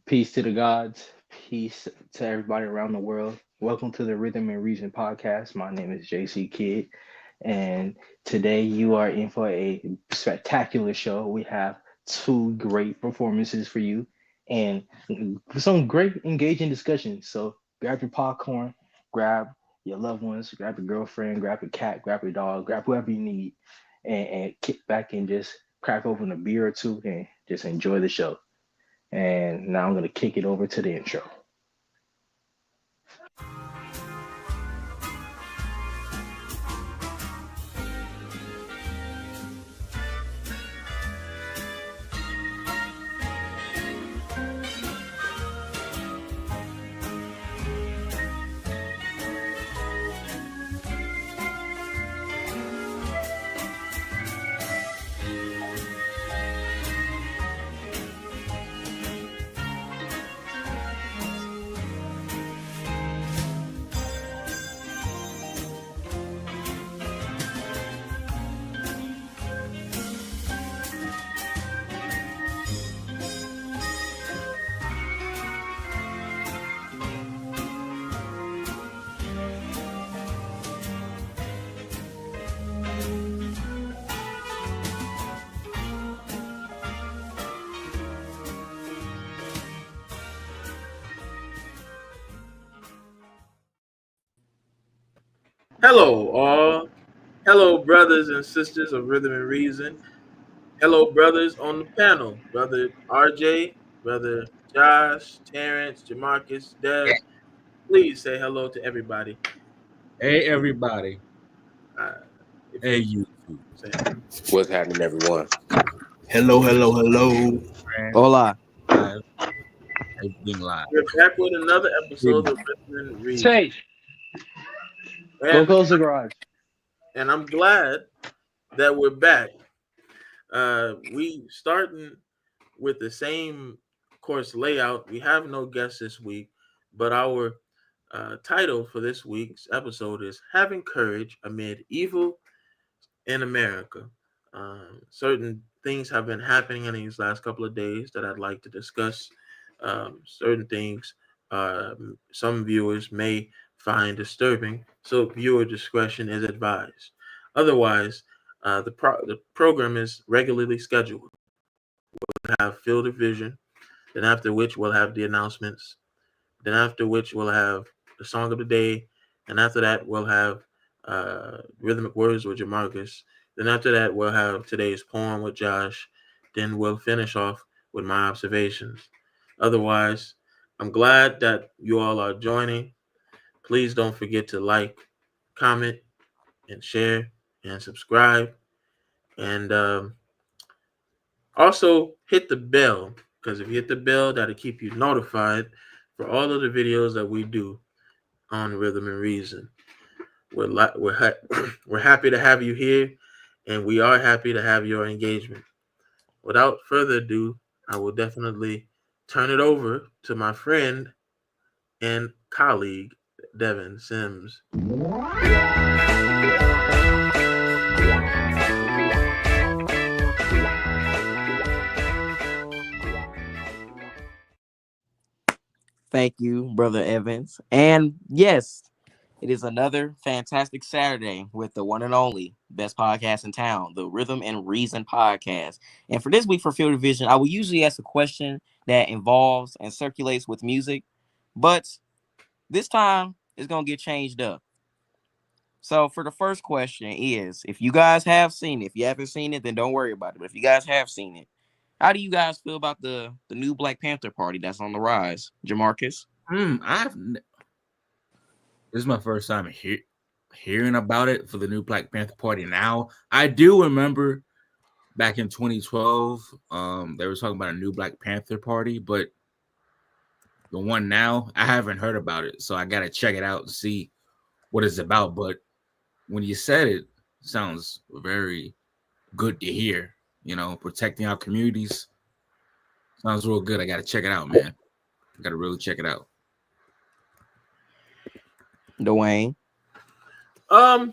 Peace to the gods. Peace to everybody around the world. Welcome to the Rhythm and Reason podcast. My name is JC Kidd, and today you are in for a spectacular show. We have two great performances for you and some great engaging discussions. So grab your popcorn, grab your loved ones, grab your girlfriend, grab your cat, grab your dog, grab whoever you need, and kick back and just crack open a beer or two and just enjoy the show. And now I'm going to kick it over to the intro. Hello, all. Hello, brothers and sisters of Rhythm and Reason. Hello, brothers on the panel. Brother RJ, Brother Josh, Terrence, Jamarcus, Dev. Please say hello to everybody. Hey, everybody. Uh, if Hey, you YouTube. say What's happening, everyone? Hello, hello, hello. Friends, Hola. live, everything live. we're back with another episode of Rhythm and Reason. Chase, go And, close the garage. and I'm glad that we're back. We starting with the same course layout. We have no guests this week, but our title for this week's episode is Having Courage Amid Evil in America. Certain things have been happening in these last couple of days that I'd like to discuss. Certain things some viewers may find disturbing, so viewer discretion is advised. Otherwise, the program is regularly scheduled. We'll have field of vision, then after which we'll have the announcements, then after which we'll have the song of the day, and after that we'll have rhythmic words with Jamarcus. Then after that we'll have today's poem with Josh. Then we'll finish off with my observations. Otherwise, I'm glad that you all are joining. Please don't forget to like, comment, and share and subscribe. And also hit the bell, because if you hit the bell, that'll keep you notified for all of the videos that we do on Rhythm and Reason. We're happy to have you here, and we are happy to have your engagement. Without further ado, I will definitely turn it over to my friend and colleague, Devin Sims. Thank you, Brother Evans. And yes, it is another fantastic Saturday with the one and only best podcast in town, the Rhythm and Reason podcast. And for this week for Field of Vision, I will usually ask a question that involves and circulates with music, but this time it's going to get changed up. So for the first question is, if you guys have seen it, if you haven't seen it, then don't worry about it. But if you guys have seen it, how do you guys feel about the new Black Panther Party that's on the rise, Jamarcus? This is my first time hearing about it for the new Black Panther Party now. I do remember back in 2012, they were talking about a new Black Panther Party, but the one now, I haven't heard about it. So I got to check it out and see what it's about. But when you said it, sounds very good to hear. You know, protecting our communities sounds real good. I got to check it out, man. I got to really check it out. Dwayne. I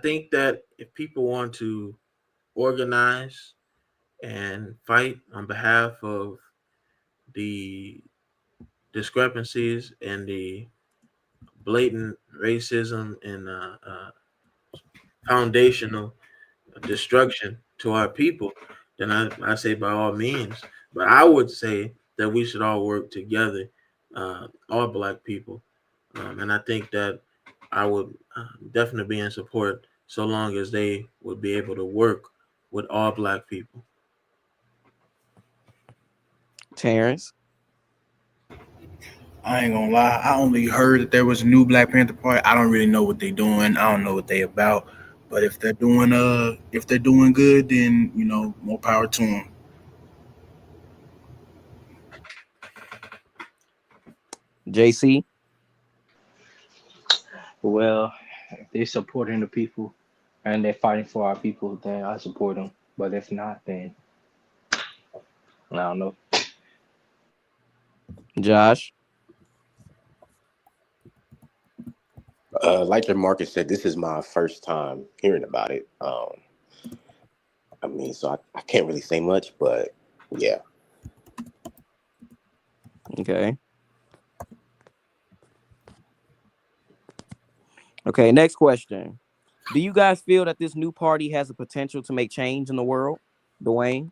think that if people want to organize and fight on behalf of the discrepancies and the blatant racism and foundational destruction to our people, then I say by all means. But I would say that we should all work together, all Black people, and I think that I would definitely be in support so long as they would be able to work with all Black people. Terrence. I ain't gonna lie. I only heard that there was a new Black Panther Party. I don't really know what they doing. I don't know what they about. But if they're doing good, then more power to them. JC. Well, if they're supporting the people and they're fighting for our people, then I support them. But if not, then I don't know. Josh. Like Marcus said, this is my first time hearing about it. I mean, so I can't really say much, but yeah. Okay. Okay, next question. Do you guys feel that this new party has the potential to make change in the world? Dwayne?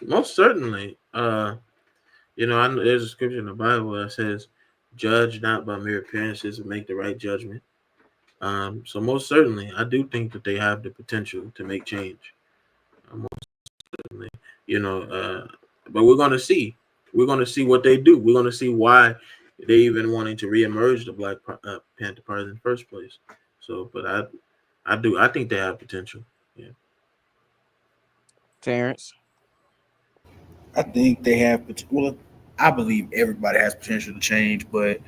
Most certainly. I know there's a scripture in the Bible that says, "Judge not by mere appearances, and make the right judgment." So most certainly, I do think that they have the potential to make change. Most certainly, you know, but we're going to see. We're going to see what they do. We're going to see why they even wanting to reemerge the Black Panther Party in the first place. So, but I think they have potential. Yeah. Terrence? I think they have. Well, I believe everybody has potential to change, but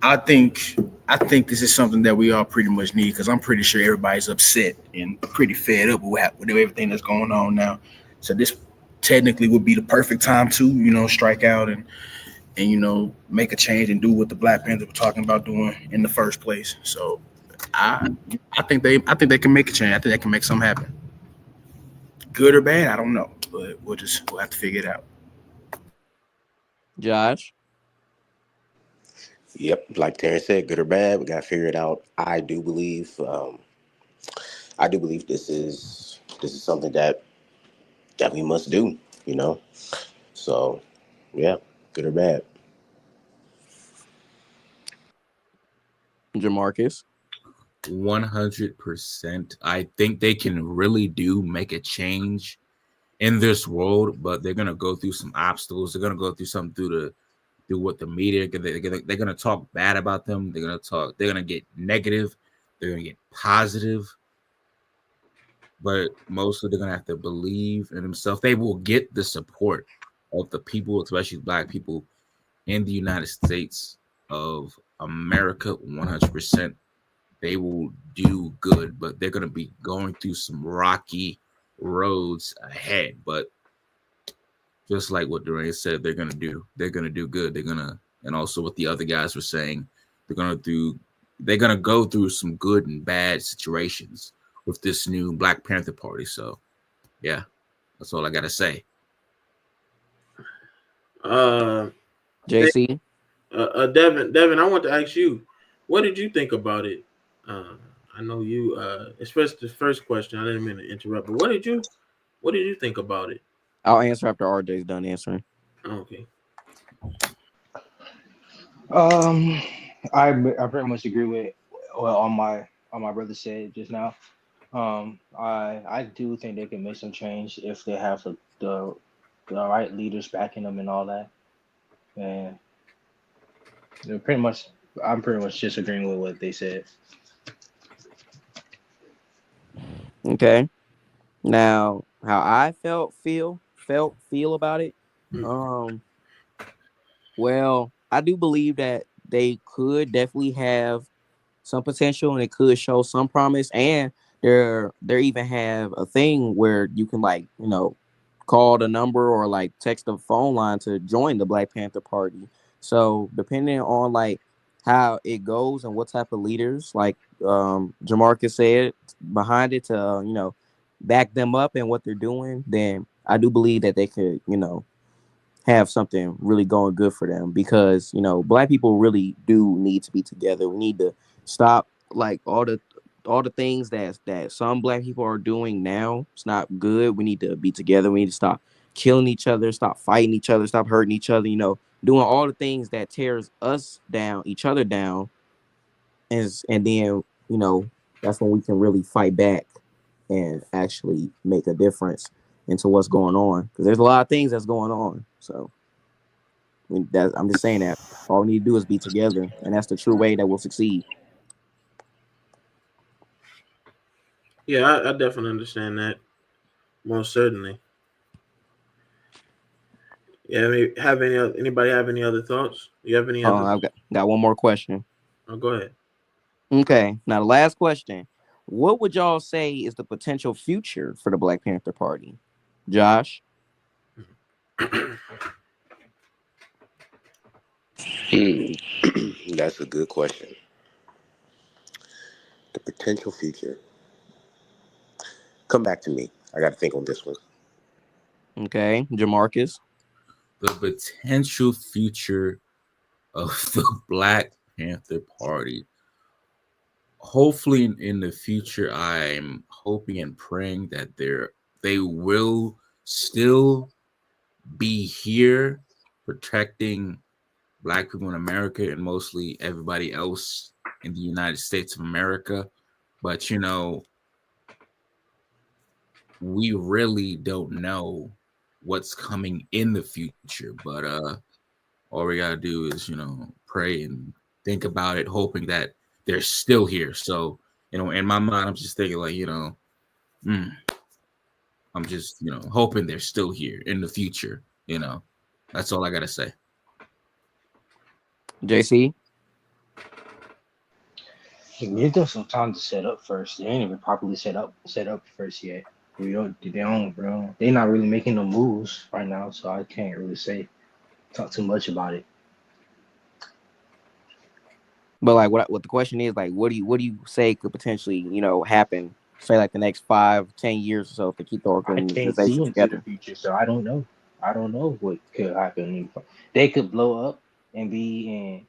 I think I think this is something that we all pretty much need because I'm pretty sure everybody's upset and pretty fed up with everything that's going on now. So this technically would be the perfect time to strike out and make a change and do what the Black Panthers were talking about doing in the first place. So I I think they can make a change. I think they can make something happen. Good or bad, I don't know, but we'll have to figure it out. Josh? Yep, like Terrence said, good or bad, we got to figure it out. I do believe this is something that we must do. You know, so yeah, good or bad. 100%. I think they can really do make a change in this world, but they're gonna go through some obstacles. They're gonna go through something through what the media. They're gonna talk bad about them. They're gonna get negative. They're gonna get positive. But mostly they're gonna have to believe in themselves. They will get the support of the people, especially Black people in the United States of America. 100%. They will do good, but they're gonna be going through some rocky roads ahead. But just like what Durant said, they're gonna do. They're gonna do good. And also what the other guys were saying, they're gonna do. They're gonna go through some good and bad situations with this new Black Panther Party. So, yeah, that's all I gotta say. Uh, JC? Devin, I want to ask you, what did you think about it? Uh, I know you, especially the first question. I didn't mean to interrupt, but what did you think about it? I'll answer after RJ's done answering. Okay. Um, I pretty much agree with well on my brother said just now. I do think they can make some change if they have the right leaders backing them and all that. And pretty much, I'm pretty much just agreeing with what they said. Okay. Now, how I feel about it. Mm. Um, well, I do believe that they could definitely have some potential and it could show some promise. And they even have a thing where you can call the number or text the phone line to join the Black Panther Party. So depending on how it goes and what type of leaders Jamarcus said behind it to back them up and what they're doing, then I do believe that they could have something really going good for them, because black people really do need to be together. We need to stop like all the things that some black people are doing now. It's not good. We need to be together. We need to stop killing each other, stop fighting each other, stop hurting each other, doing all the things that tears us down, each other down. And then, that's when we can really fight back and actually make a difference into what's going on, because there's a lot of things that's going on. So I'm just saying that all we need to do is be together, and that's the true way that we'll succeed. Yeah, I definitely understand that. Most certainly. Yeah, anybody have any other thoughts? You have any I've others? got one more question. Oh, go ahead. Okay, now the last question: what would y'all say is the potential future for the Black Panther Party? Josh. Hmm. That's a good question. The potential future. Come back to me. I got to think on this one. Okay, Jamarcus. The potential future of the Black Panther Party. Hopefully, in the future, I'm hoping and praying that they will still be here protecting Black people in America and mostly everybody else in the United States of America. But we really don't know what's coming in the future. But all we gotta do is pray and think about it, hoping that they're still here. So in my mind, I'm just thinking like mm, I'm just hoping they're still here in the future. That's all I gotta say. JC. Give them some time to set up first. They ain't even properly set up first yet. They don't, bro. They not really making no moves right now, so I can't really talk too much about it. But like, what the question is, like, what do you say could potentially happen? Say like the next 5-10 years or so, if they keep the I can't see organization into the together. future, so I don't know. I don't know what could happen. They could blow up and be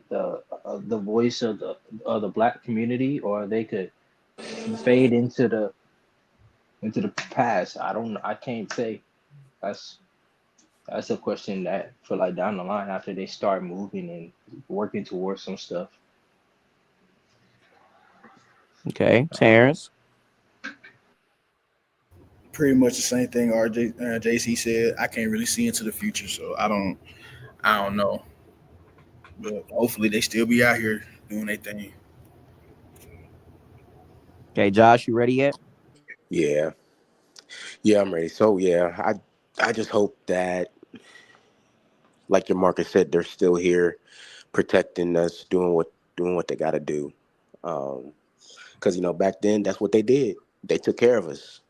the voice of the black community, or they could fade into the past. I don't. I can't say. That's that's a question that for like down the line after they start moving and working towards some stuff. Okay, Terrence. Pretty much the same thing JC said. I can't really see into the future, so I don't know. But hopefully they still be out here doing their thing. Okay, Josh, you ready yet? Yeah, yeah, I'm ready. So yeah, I just hope that, like your Marcus said, they're still here, protecting us, doing what they got to do. Because back then that's what they did. They took care of us,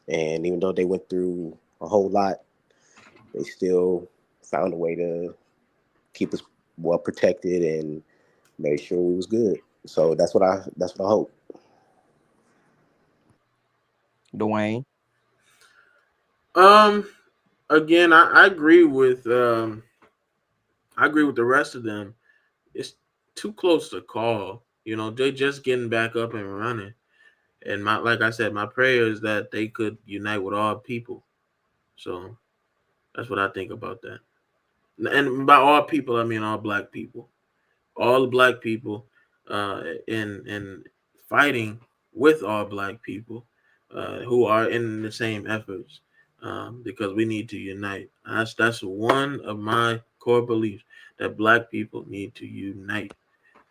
and even though they went through a whole lot, they still found a way to keep us well protected and made sure we was good. So that's what I hope. Dwayne. Um, Again, I agree with the rest of them. It's too close to call. They just getting back up and running. And like I said, my prayer is that they could unite with all people. So that's what I think about that. And by all people, I mean all black people. All the black people, in fighting with all black people, who are in the same efforts, because we need to unite. That's one of my core beliefs, that black people need to unite,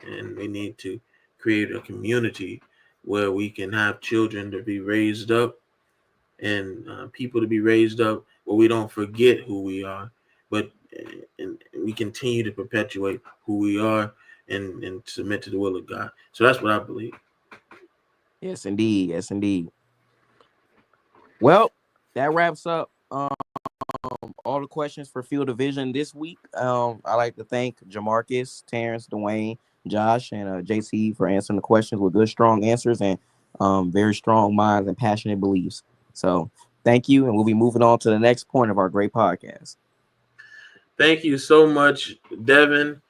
and we need to create a community where we can have children to be raised up, and people to be raised up where we don't forget who we are, but and we continue to perpetuate who we are, and submit to the will of God. So that's what I believe. Yes, indeed. Yes, indeed. Well, that wraps up all the questions for Field of Vision this week. I like to thank Jamarcus, Terrence, Dwayne, Josh, and JC for answering the questions with good, strong answers and very strong minds and passionate beliefs. So thank you, and we'll be moving on to the next point of our great podcast. Thank you so much, Devin,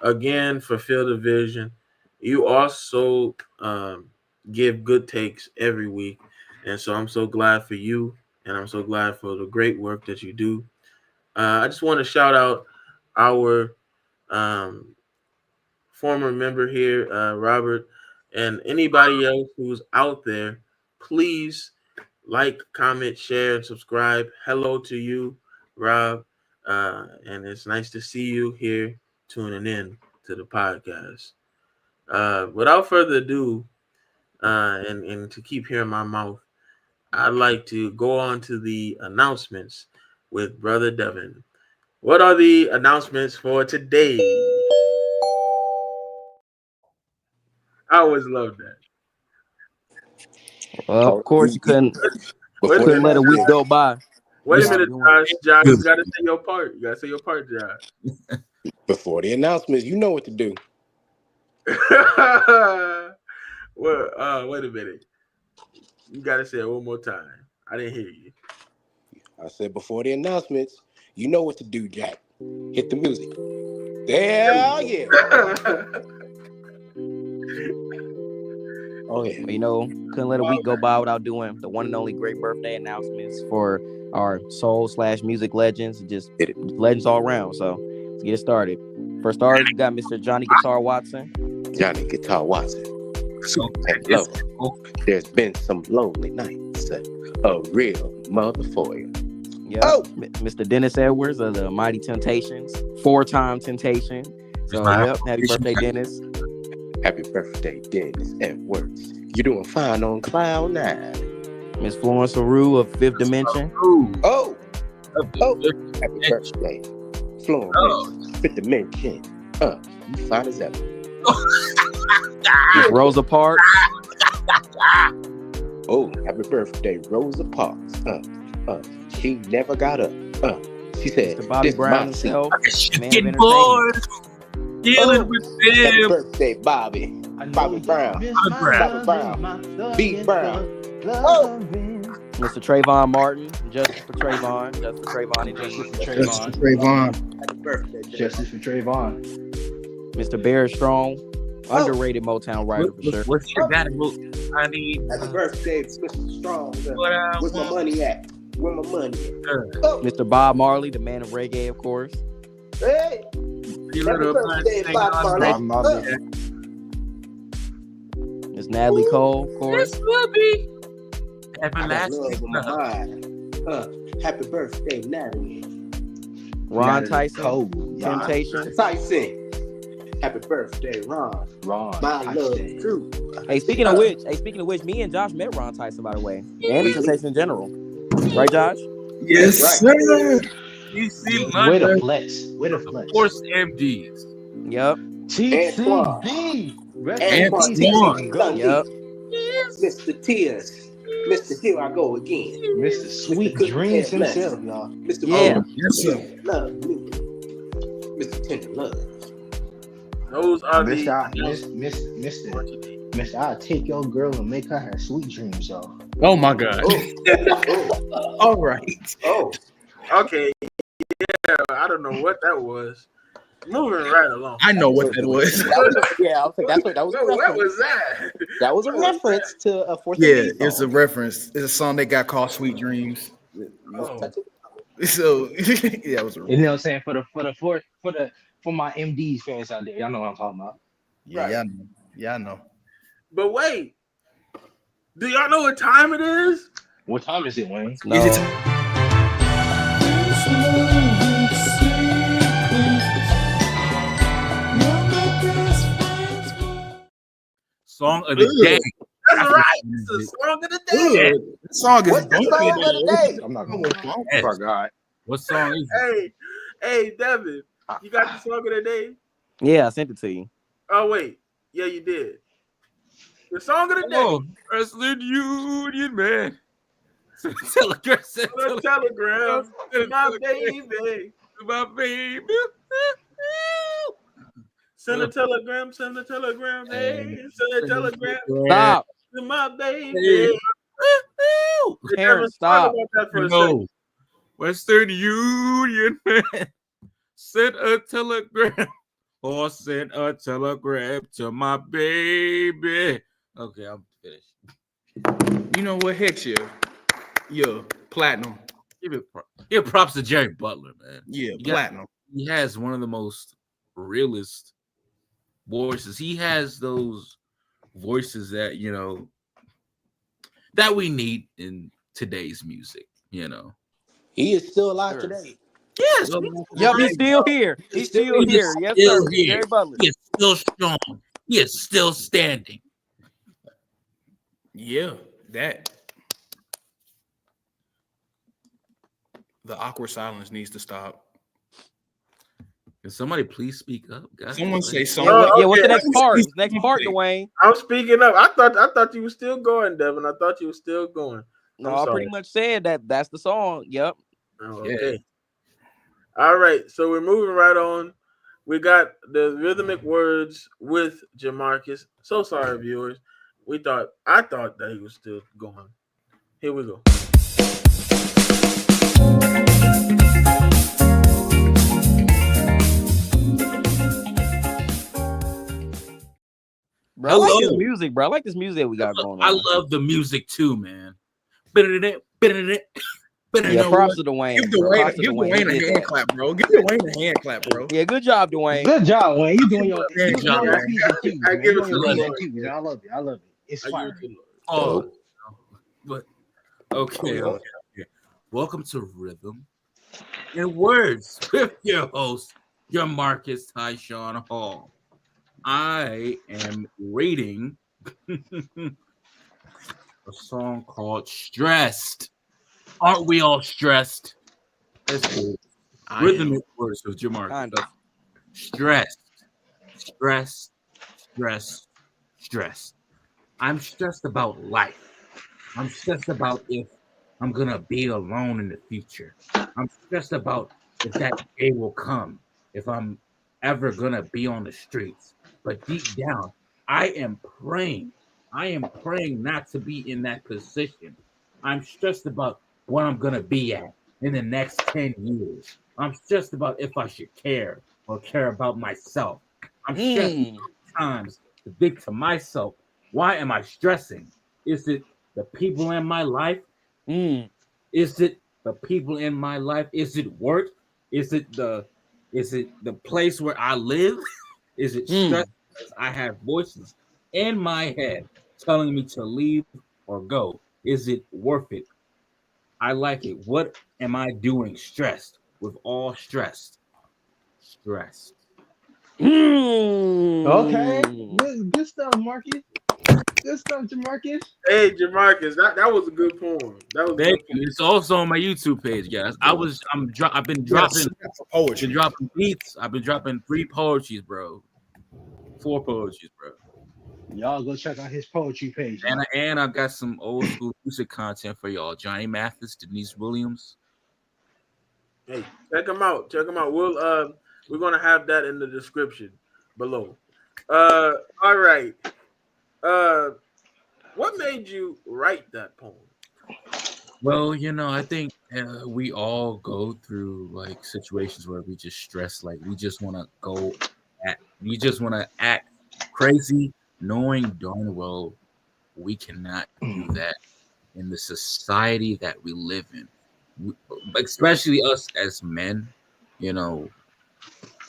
again for Field of Vision. You also give good takes every week, and so I'm so glad for you, and I'm so glad for the great work that you do. I just want to shout out our um, former member here, Robert, and anybody else who's out there. Please like, comment, share, and subscribe. Hello to you, Rob, and it's nice to see you here tuning in to the podcast. Without further ado, and to keep hearing my mouth, I'd like to go on to the announcements with Brother Devin. What are the announcements for today? I always love that. Well, of Oh, course, you couldn't Wait a before the couldn't let minute. a week announcement, go by. Wait a without minute, doing. Josh. Josh, you got to say your part. You got to say your part, Josh. you know what to do. Well, wait a minute. You got to say it one more time. I didn't hear you. I said before the announcements, you know what to do, Jack. Hit the music. Hell yeah. Oh yeah. You know, couldn't let a week go by without doing the one and only great birthday announcements for our soul/music legends, just Hit it. legends all around. So let's get it started. For starters, we got Mr. Johnny Guitar Watson. Johnny Guitar Watson. Super low. There's been some lonely nights. A real mother for you. Yep. Oh! Mr. Dennis Edwards of the Mighty Temptations, 4-time Temptation. So, yep, happy birthday, Dennis. Happy birthday, Dennis Edwards. You're doing fine on cloud 9. Miss Florence LaRue of Fifth Dimension. Oh! Happy birthday, Florence. Fifth Dimension. You fine as ever. Miss Rosa Parks. Oh, happy birthday, Rosa Parks. She never got up. She said, Mr. Bobby this Brown my seat. himself. Man of Getting entertainment. bored. Dealing with Happy them. birthday, Bobby. Bobby Brown. Brown. Bobby Brown. B. Brown. Oh! Mr. Trayvon Martin. Justice for Trayvon. Justice for Trayvon and Justice Justice. for Justice for Trayvon. Trayvon. Happy birthday, Justice for Trayvon. Mr. Barrett Strong. Underrated Motown writer for sure. What's your dad? I need. Happy birthday, Mr. Strong. What I Where's my want. money at? Where my money at? Oh! Mr. Bob Marley, the man of reggae, of course. Hey! You Happy little birthday, thing Bob on Marley. Bob Marley. Miss Natalie Cole, of course. This will be I got everlasting love in my love. mind. Happy birthday, Natalie. Ron Tyson, Cole. Temptation. Tyson. Happy birthday, Ron. Ron. My love, Tyson. true. Hey, speaking of which, me and Josh met Ron Tyson, by the way, and the Temptation in general. Right, Josh? Yes, Right. sir. DC Way to London. flex. Way to flex. Force MDs. Yep. TCB. Rest in Antoine. peace, Antoine. go. Yep. Mr. Tears. Mr. Here I Go Again. Mr. Sweet Mr. Dreams Cookie Head himself, y'all. Mr. Yeah. Moore. Yes, sir. Love me. Mr. Tender Love. Those are the Mr. I'll take your girl and make her have sweet dreams, y'all. Oh my God. Oh. All right. Oh. Okay. Yeah, I don't know what that was. Moving right along. I know what that was. Yeah, I think that's what that was. What was that? That was a reference to a Force Yeah, MD it's a song. reference. It's a song they got called "Sweet Dreams." Oh. So yeah, it was a You know what I'm saying? For my MDs fans out there, y'all know what I'm talking about. yeah, yeah, I know. Yeah, I know. But wait, do y'all know what time it is? What time is it, Wayne? No. Is it- Song of the day. That's right. It's the song of the day. Ugh, the song is What's the song of the day? I'm not gonna Yes. forgot. What song is it? Hey, Devin, you got the song of the day? Yeah, I sent it to you. Oh wait, yeah, you did. The song of the day. Oh, Wrestling Union, man. Telegram. On the telegram, my baby. My baby. Send a telegram, hey, send a telegram Stop. to my baby. Terrence, stop. About that for a No. second. Western Union, man. Send a telegram. Or send a telegram to my baby. Okay, I'm finished. You know what? Heck yeah, platinum. Give props to Jerry Butler, man. Yeah, platinum. He has one of the most realist voices. He has those voices that that we need in today's music. He is still alive Sure. today. Yes. Yep, he's still here. He's still here. Yes, sir. Jerry Butler. He is still strong. He is still standing. Yeah, that. The awkward silence needs to stop. Can somebody please speak up, guys? Someone say Yeah, something. what's the next part? What's the next part, Dwayne? I'm speaking up. I thought you were still going, Devin. I thought you were still going. No, I pretty much said that's the song. Yep. Oh, okay. Yeah. All right. So we're moving right on. We got the rhythmic words with Jamarcus. So sorry, viewers. I thought that he was still going. Here we go. Bro, I like this music, bro. I like this music that we got going on. I love the music too, man. Yeah, props to Dwayne. Give Dwayne a hand clap, bro. Give Dwayne a hand clap, bro. Yeah, good job, Dwayne. Good job, Wayne. You doing your job, man. I give it to you. I love it. I love it. It's fine. Oh, but okay. Welcome to Rhythm and Words with your host, your Marcus Tyshawn Hall. I am reading a song called Stressed. Aren't we all stressed? Rhythmic words with Jamarcus. Kind of. Stressed. I'm stressed about life. I'm stressed about if I'm going to be alone in the future. I'm stressed about if that day will come, if I'm ever going to be on the streets. But deep down, I am praying. Not to be in that position. I'm stressed about what I'm going to be at in the next 10 years. I'm stressed about if I should care or care about myself. I'm stressed sometimes to think to myself, why am I stressing? Is it the people in my life? Is it the people in my life? Is it work? Is it the place where I live? Is it stress? I have voices in my head telling me to leave or go. Is it worth it? I like it. What am I doing stressed? With all stressed. Okay. Good stuff, Marcus. Good stuff, Jamarcus. Hey, Jamarcus, that was a good poem. Thank you. It's also on my YouTube page, guys. I've been dropping poetry. Been dropping beats. I've been dropping 3 poetries, bro. 4 poetries, bro. Y'all go check out his poetry page. And I got some old school music content for y'all. Johnny Mathis, Denise Williams. Hey, check them out. We're gonna have that in the description below. All right. What made you write that poem? Well, I think we all go through like situations where we just stress, like we just want to act crazy, knowing darn well we cannot do that in the society that we live in. Especially us as men,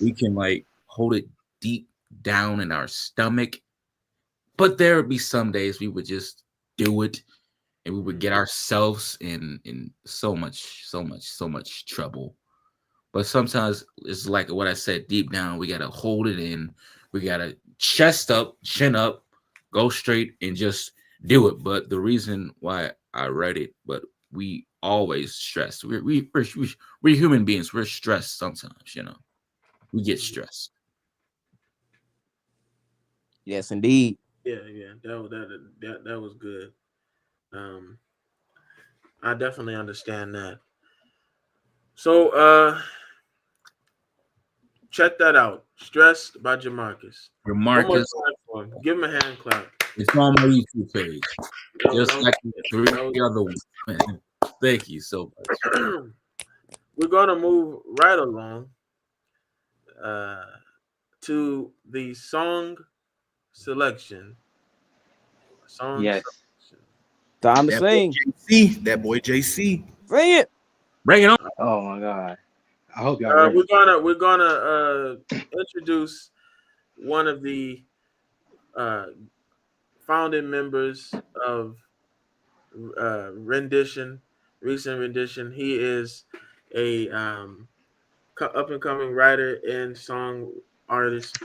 we can like hold it deep down in our stomach, but there would be some days we would just do it and we would get ourselves in so much trouble. But sometimes it's like what I said, deep down, we got to hold it in. We got to chest up, chin up, go straight and just do it. But the reason why I write it, but we always stress. We're human beings. We're stressed sometimes, we get stressed. Yes, indeed. Yeah, that was good. I definitely understand that. So, check that out. Stressed by Jamarcus. Jamarcus. Give him a hand clap. It's on my YouTube page. Just like the 3 other ones. Thank you so much. We're gonna move right along. uh, to the selection. Song Yes. selection. Time to That boy sing. JC. That boy JC. Sing it. Bring it on. Oh my God. I hope y'all ready. We're gonna introduce one of the uh, founding members of rendition, recent rendition. He is a up and coming writer and song artist,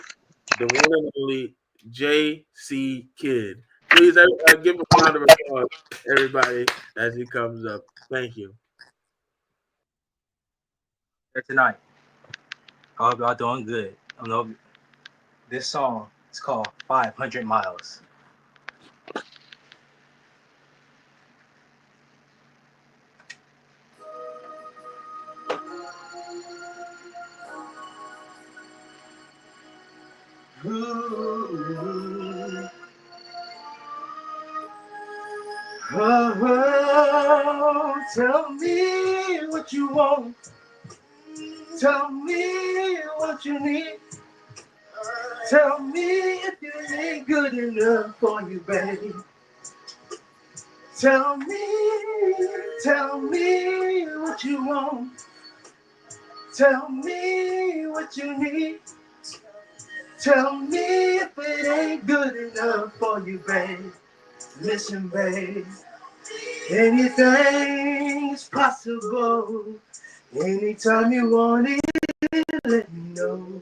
the one and only J.C. Kidd. Please give a round of applause, everybody, as he comes up. Thank you. Here tonight. I hope y'all doing good. I know this song is called 500 Miles. Ooh. Oh, tell me what you want. Tell me what you need. Tell me if it ain't good enough for you, baby. Tell me what you want. Tell me what you need. Tell me if it ain't good enough for you, babe. Listen, babe. Anything's possible. Anytime you want it, let me know.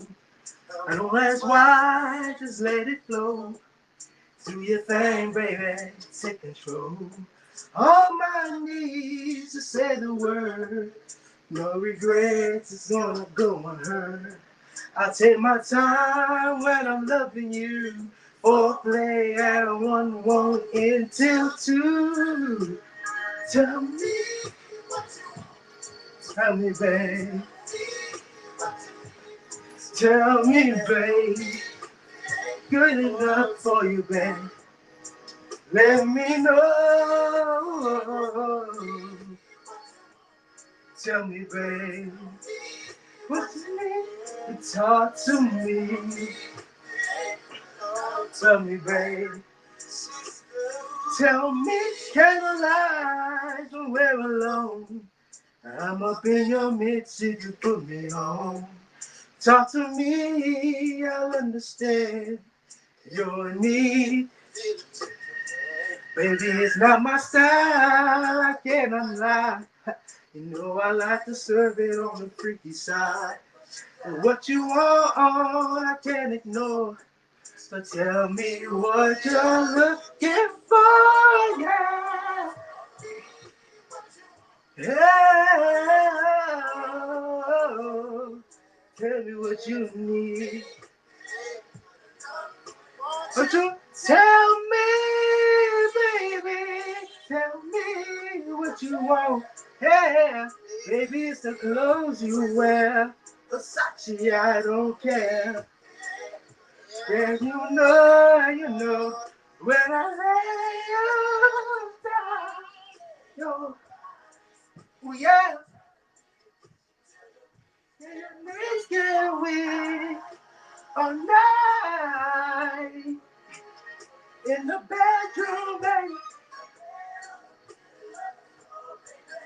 I don't ask why, just let it flow. Do your thing, baby. Take control. All my needs to say the word. No regrets, it's gonna go unheard. I take my time when I'm loving you. Foreplay at 1 until 2. Tell me, tell me, babe. Tell me, babe. Good enough for you, babe. Let me know. Tell me, babe. What you need? Talk to me. Tell me, babe. Tell me, candlelight when we're alone. I'm up in your midst if you put me on. Talk to me, I'll understand your need. Baby, it's not my style, I cannot lie. You know I like to serve it on the freaky side. And what you want, I can't ignore. So tell me what you're looking for, yeah. Yeah. Tell me what you need. But you tell me, baby. Tell me what you want. Yeah. Baby, it's the clothes you wear. Versace, I don't care. Yeah, you know. When I lay you down, yo, oh yeah. Let's get away all night in the bedroom, baby.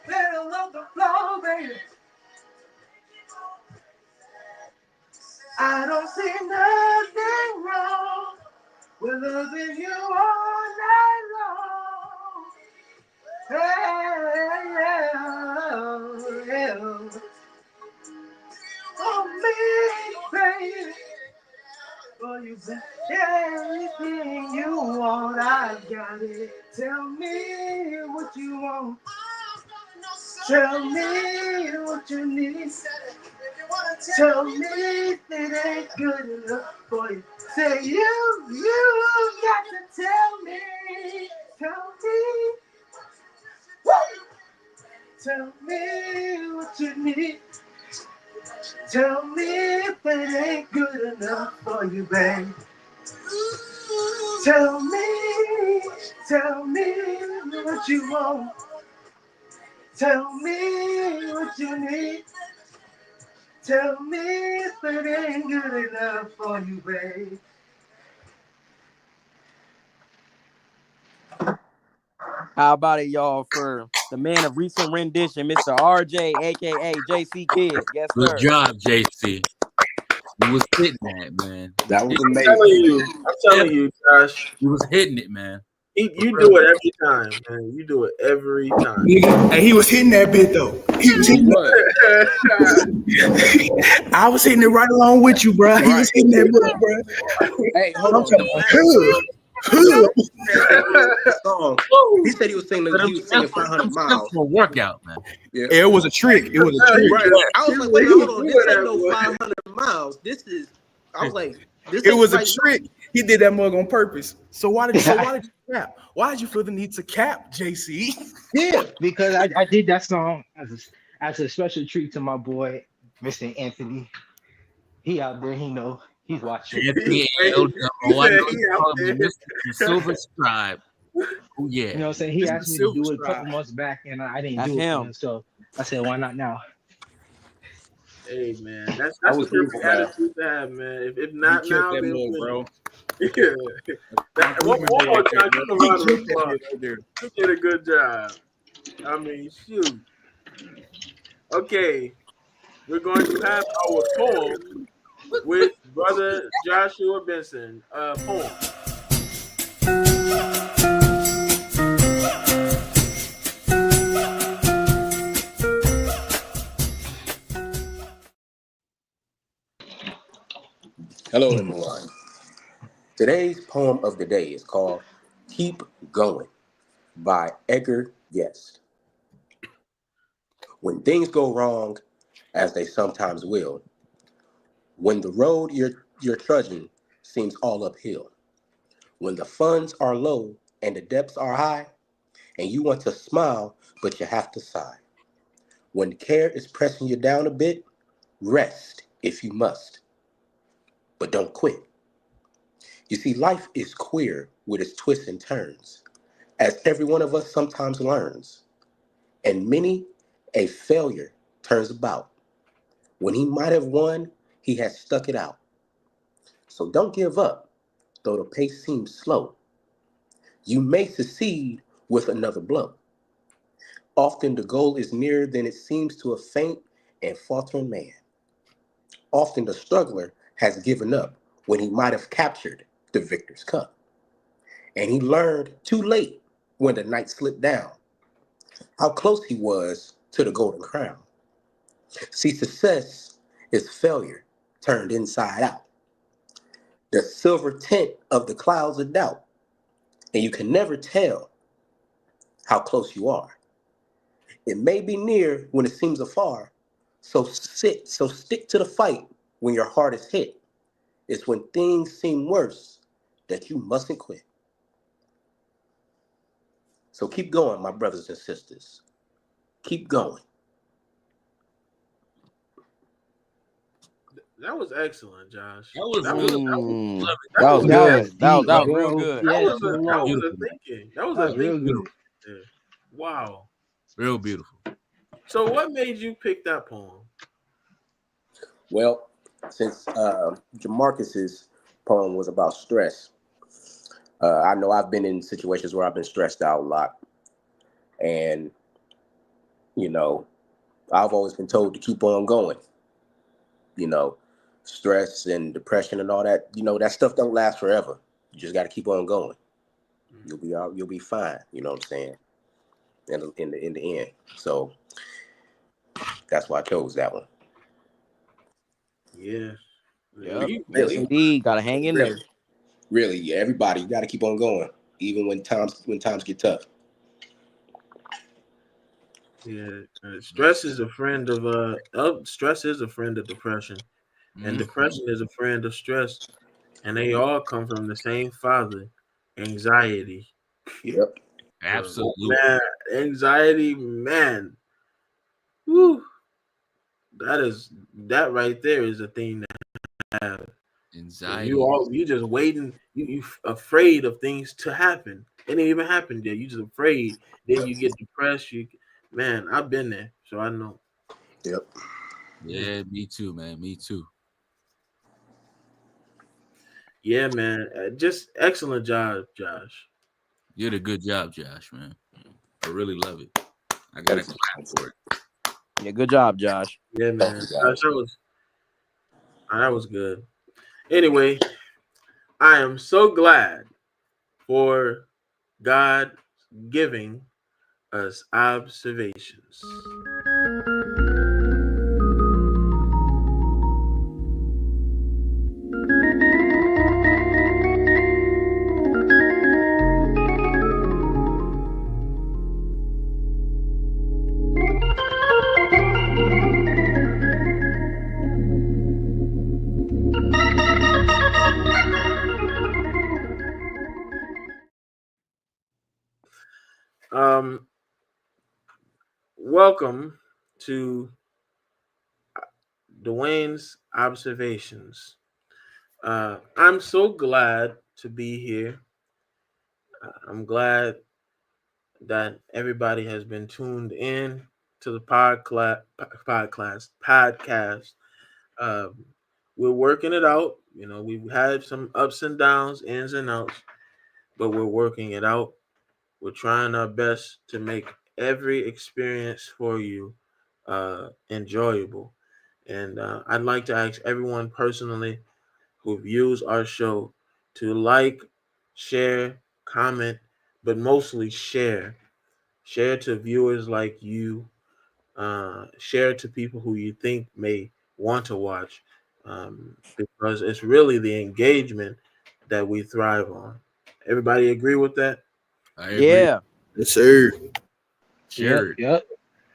Middle of the floor, baby. I don't see nothing wrong with loving you all night long. Hey, yeah, yeah. Oh, me, baby. For you, baby. Anything you want, I've got it. Tell me what you want. Tell me what you need. Tell me if it ain't good enough for you. Say you got to tell me. Tell me. Woo! Tell me what you need. Tell me if it ain't good enough for you, babe. Tell me what you want. Tell me what you need. Tell me if it ain't good enough for you, babe. How about it, y'all, for the man of recent rendition, Mr. RJ, aka JC Kid. Yes, Good sir. job, JC. You was hitting that, man. That was I'm telling amazing. you, Josh. You was hitting it, man. You do it every time, man. You do it every time. Nigga, and he was hitting that bit though. He was hitting that. I was hitting it right along with you, bro. He was hitting that bit, bro. Hey, hold I'm on. talking The song. He said he was singing. He was singing 500 miles. For a workout, man. Yeah. It was a trick. It was a trick. Right. I was like, wait, hold on. This ain't no 500 miles. This is. I was like, this. It ain't was a right. trick. He did that mug on purpose. So why did you cap? Why did you feel the need to cap, JC? Yeah. Because I did that song as a special treat to my boy, Mr. Anthony. He out there, he know he's watching. Anthony L. Oh, I know you call him the Silver Stripe. Oh, yeah. You know what I'm saying? He Mr. asked me to do it a Silverstripe. couple months back, and I didn't That's do it for him. him. So I said, why not now? Hey man, that's That a was perfect beautiful, man. attitude to have, man. If not He killed now, that then mug, when? bro. Yeah. One more time, give him a He round of killed that applause. bit right there. You did a good job. I mean, shoot. Okay, we're going to have our poem with Brother Joshua Benson. Poem. Hello, everyone. Today's poem of the day is called "Keep Going" by Edgar Guest. When things go wrong, as they sometimes will, when the road you're trudging seems all uphill, when the funds are low and the depths are high, and you want to smile but you have to sigh, when care is pressing you down a bit, rest if you must, but don't quit. You see, life is queer with its twists and turns, as every one of us sometimes learns, and many a failure turns about. When he might have won, he has stuck it out. So don't give up, though the pace seems slow. You may succeed with another blow. Often the goal is nearer than it seems to a faint and faltering man. Often the struggler has given up when he might have captured the victor's cup. And he learned too late when the night slipped down how close he was to the golden crown. See, success is failure turned inside out, the silver tint of the clouds of doubt, and you can never tell how close you are. It may be near when it seems afar, so stick to the fight when your heart is hit. It's when things seem worse that you mustn't quit. So keep going, my brothers and sisters. Keep going. That was excellent, Josh. That was That good. was That was That was good. That deep, was real bro. good. Yeah, a for that real. was a thinking. That was That a was real thinking. good. Yeah. Wow. Real beautiful. So what made you pick that poem? Well, since Jamarcus's poem was about stress, I know I've been in situations where I've been stressed out a lot. And, you know, I've always been told to keep on going. You know, stress and depression and all that, that stuff don't last forever. You just got to keep on going. You'll be fine. You know what I'm saying? In the end. So that's why I chose that one. Yeah. Yep. You Yes, really, indeed. Gotta hang in there. Really, yeah, everybody, you got to keep on going, even when times get tough. yeah. Stress is a friend of stress is a friend of depression, and Mhm. depression is a friend of stress, and they all come from the same father, anxiety. Yep. So, Absolutely. man, anxiety, man. Whew, that right there is a thing that have. Anxiety. You just waiting. You afraid of things to happen. It ain't even happened yet. You just afraid. Then you get depressed. Man, I've been there, so I know. Yep. Yeah, me too, man. Me too. Yeah, man. Just excellent job, Josh. You did a good job, Josh, man. I really love it. I got to Thank you. clap for it. Yeah, good job, Josh. Yeah, Thank man. you, Josh, guys. that was good. Anyway, I am so glad for God giving us observations. Um, Welcome to Dwayne's observations. I'm so glad to be here. I'm glad that everybody has been tuned in to the podcast. Um, we're working it out. You know, we've had some ups and downs, ins and outs, but we're working it out. We're trying our best to make every experience for you enjoyable. And I'd like to ask everyone personally who views our show to like, share, comment, but mostly share. Share to viewers like you. Share to people who you think may want to watch, because it's really the engagement that we thrive on. Everybody agree with that? I agree. Yeah, Yes, sir. Yep, Share it. yep.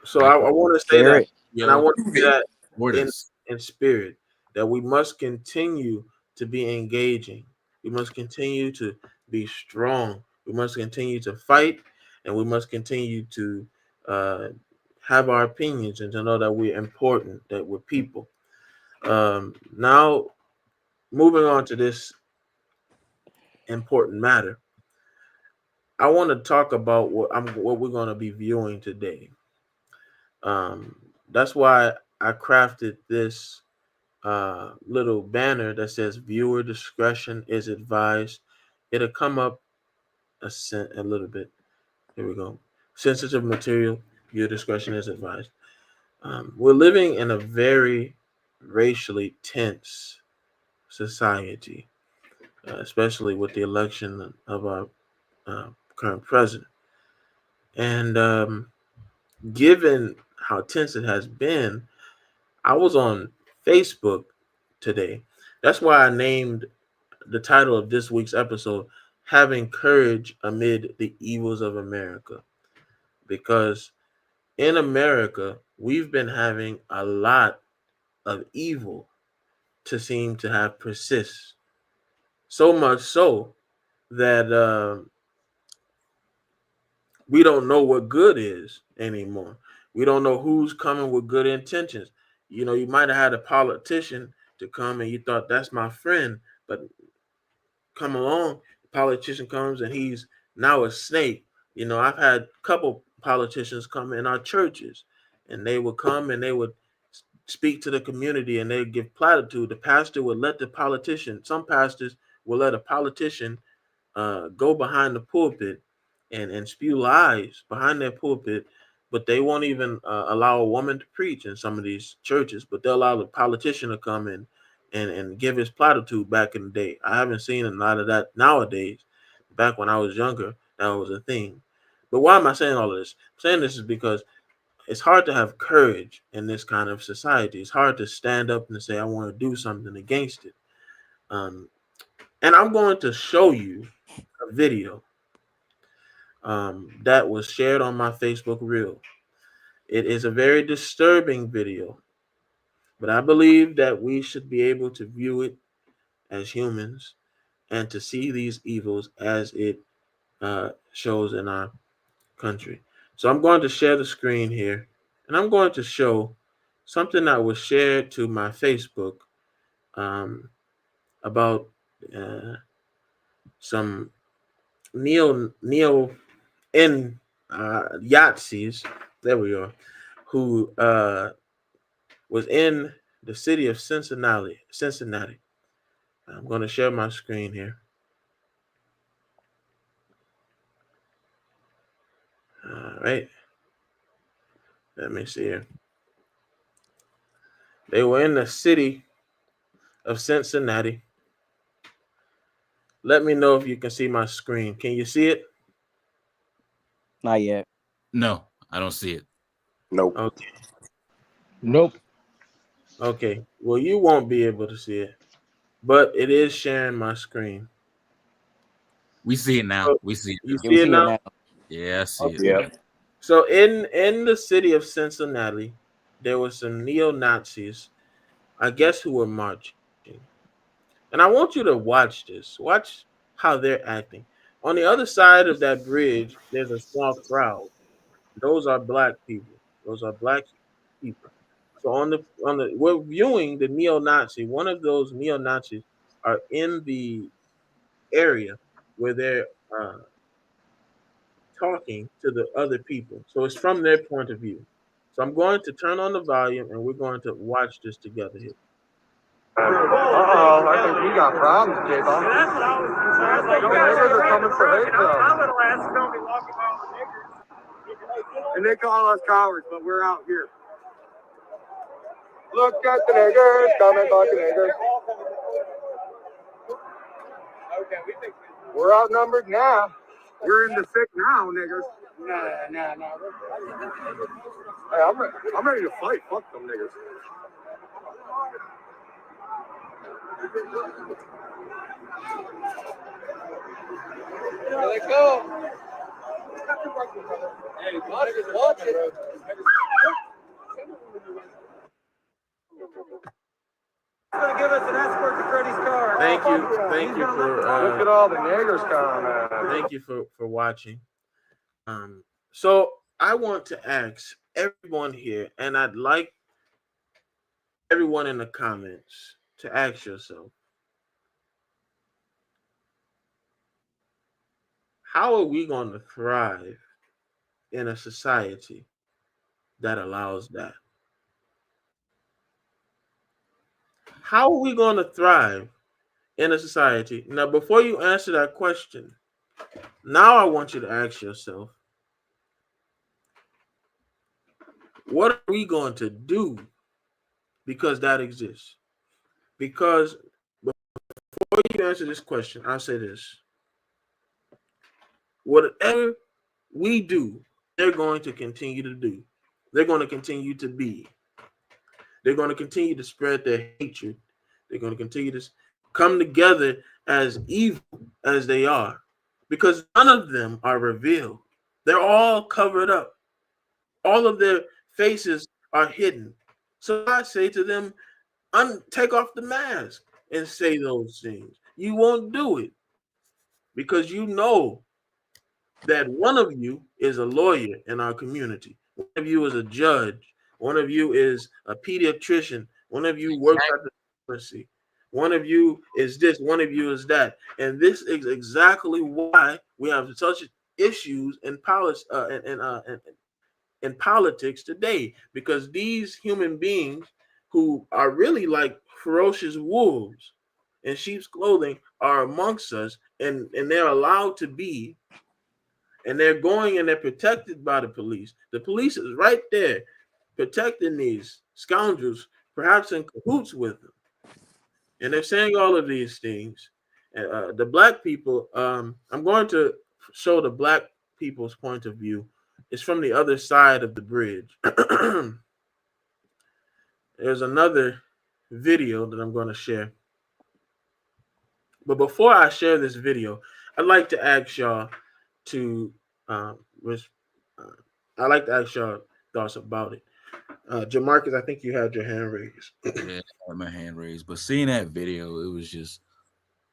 So Like I want to say share that, it. and I yo, want to say that support in us. spirit, that we must continue to be engaging. We must continue to be strong. We must continue to fight, and we must continue to uh, have our opinions and to know that we're important, that we're people. Now, moving on to this important matter, I want to talk about what we're going to be viewing today. Um, that's why I crafted this little banner that says "Viewer discretion is advised." It'll come up a little bit. Here we go. Sensitive material. Viewer discretion is advised. We're living in a very racially tense society, especially with the election of our current president. And given how tense it has been, I was on Facebook today. That's why I named the title of this week's episode "Having Courage Amid the Evils of America." Because in America, we've been having a lot of evil to seem to have persist. So much so that we don't know what good is anymore. We don't know who's coming with good intentions. You know, you might have had a politician to come and you thought that's my friend, but come along, the politician comes and he's now a snake. You know, I've had a couple politicians come in our churches and they would come and they would speak to the community and they'd give platitude. The pastor would let the politician, some pastors will let a politician go behind the pulpit and spew lies behind their pulpit, but they won't even allow a woman to preach in some of these churches, but they'll allow the politician to come in and give his platitude back in the day. I haven't seen a lot of that nowadays. Back when I was younger, that was a thing. But why am I saying all of this? I'm saying this is because it's hard to have courage in this kind of society. It's hard to stand up and say, I want to do something against it. Um, and I'm going to show you a video that was shared on my Facebook reel. It is a very disturbing video, but I believe that we should be able to view it as humans and to see these evils as it shows in our country. So I'm going to share the screen here, and I'm going to show something that was shared to my Facebook um, about uh, some neo Yahtzees. There we are. Who was in the city of Cincinnati. Cincinnati. I'm going to share my screen here. All right. Let me see here. They were in the city of Cincinnati. Let me know if you can see my screen. Can you see it? Not yet. No, I don't see it. Nope. Okay. Nope. Okay. Well, you won't be able to see it, but it is sharing my screen. We see it now. So We see it you now. Yeah, we see it see it now? now. Yeah, I see it. Okay. Yep. So in the city of Cincinnati, there were some neo Nazis, I guess, who were marching. And I want you to watch this. Watch how they're acting. On the other side of that bridge, there's a small crowd. Those are black people. Those are black people. So on the we're viewing the neo-Nazi. One of those neo-Nazis are in the area where they're uh, talking to the other people. So it's from their point of view. So I'm going to turn on the volume and we're going to watch this together here. Uh-oh, I think we got problems, J-Bone. That's what I was concerned. Like, you guys are coming for hate film. My little ass is going to be walking around with niggers. And they call us cowards, but we're out here. Look at the niggers, coming like the niggers. Okay, we think we're outnumbered now. We're in the thick now, niggers. Nah. Hey, I'm ready to fight. Fuck them niggers. Here they go. Hey, watch it. Gonna give us an escort to Freddie's car. Thank you for Look at all the niggers coming. thank you for watching. So I want to ask everyone here, and I'd like everyone in the comments to ask yourself, how are we going to thrive in a society that allows that? How are we going to thrive in a society? Now, before you answer that question, now I want you to ask yourself, what are we going to do because that exists? Because before you answer this question, I'll say this. Whatever we do, they're going to continue to do. They're going to continue to be. They're going to continue to spread their hatred. They're going to continue to come together as evil as they are, because none of them are revealed. They're all covered up. All of their faces are hidden. So I say to them, take off the mask and say those things. You won't do it because you know that one of you is a lawyer in our community. One of you is a judge. One of you is a pediatrician. One of you works at the pharmacy. One of you is this. One of you is that. And this is exactly why we have such issues in politics today, because these human beings who are really like ferocious wolves in sheep's clothing are amongst us, and they're allowed to be, and they're going and they're protected by the police. The police is right there protecting these scoundrels, perhaps in cahoots with them. And they're saying all of these things. And the black people, I'm going to show the black people's point of view. It's from the other side of the bridge. There's another video that I'm going to share. But before I share this video, I'd like to ask y'all to um, I'd like to ask y'all thoughts about it. Jamarcus, I think you had your hand raised. Yeah, I had my hand raised. But seeing that video, it was just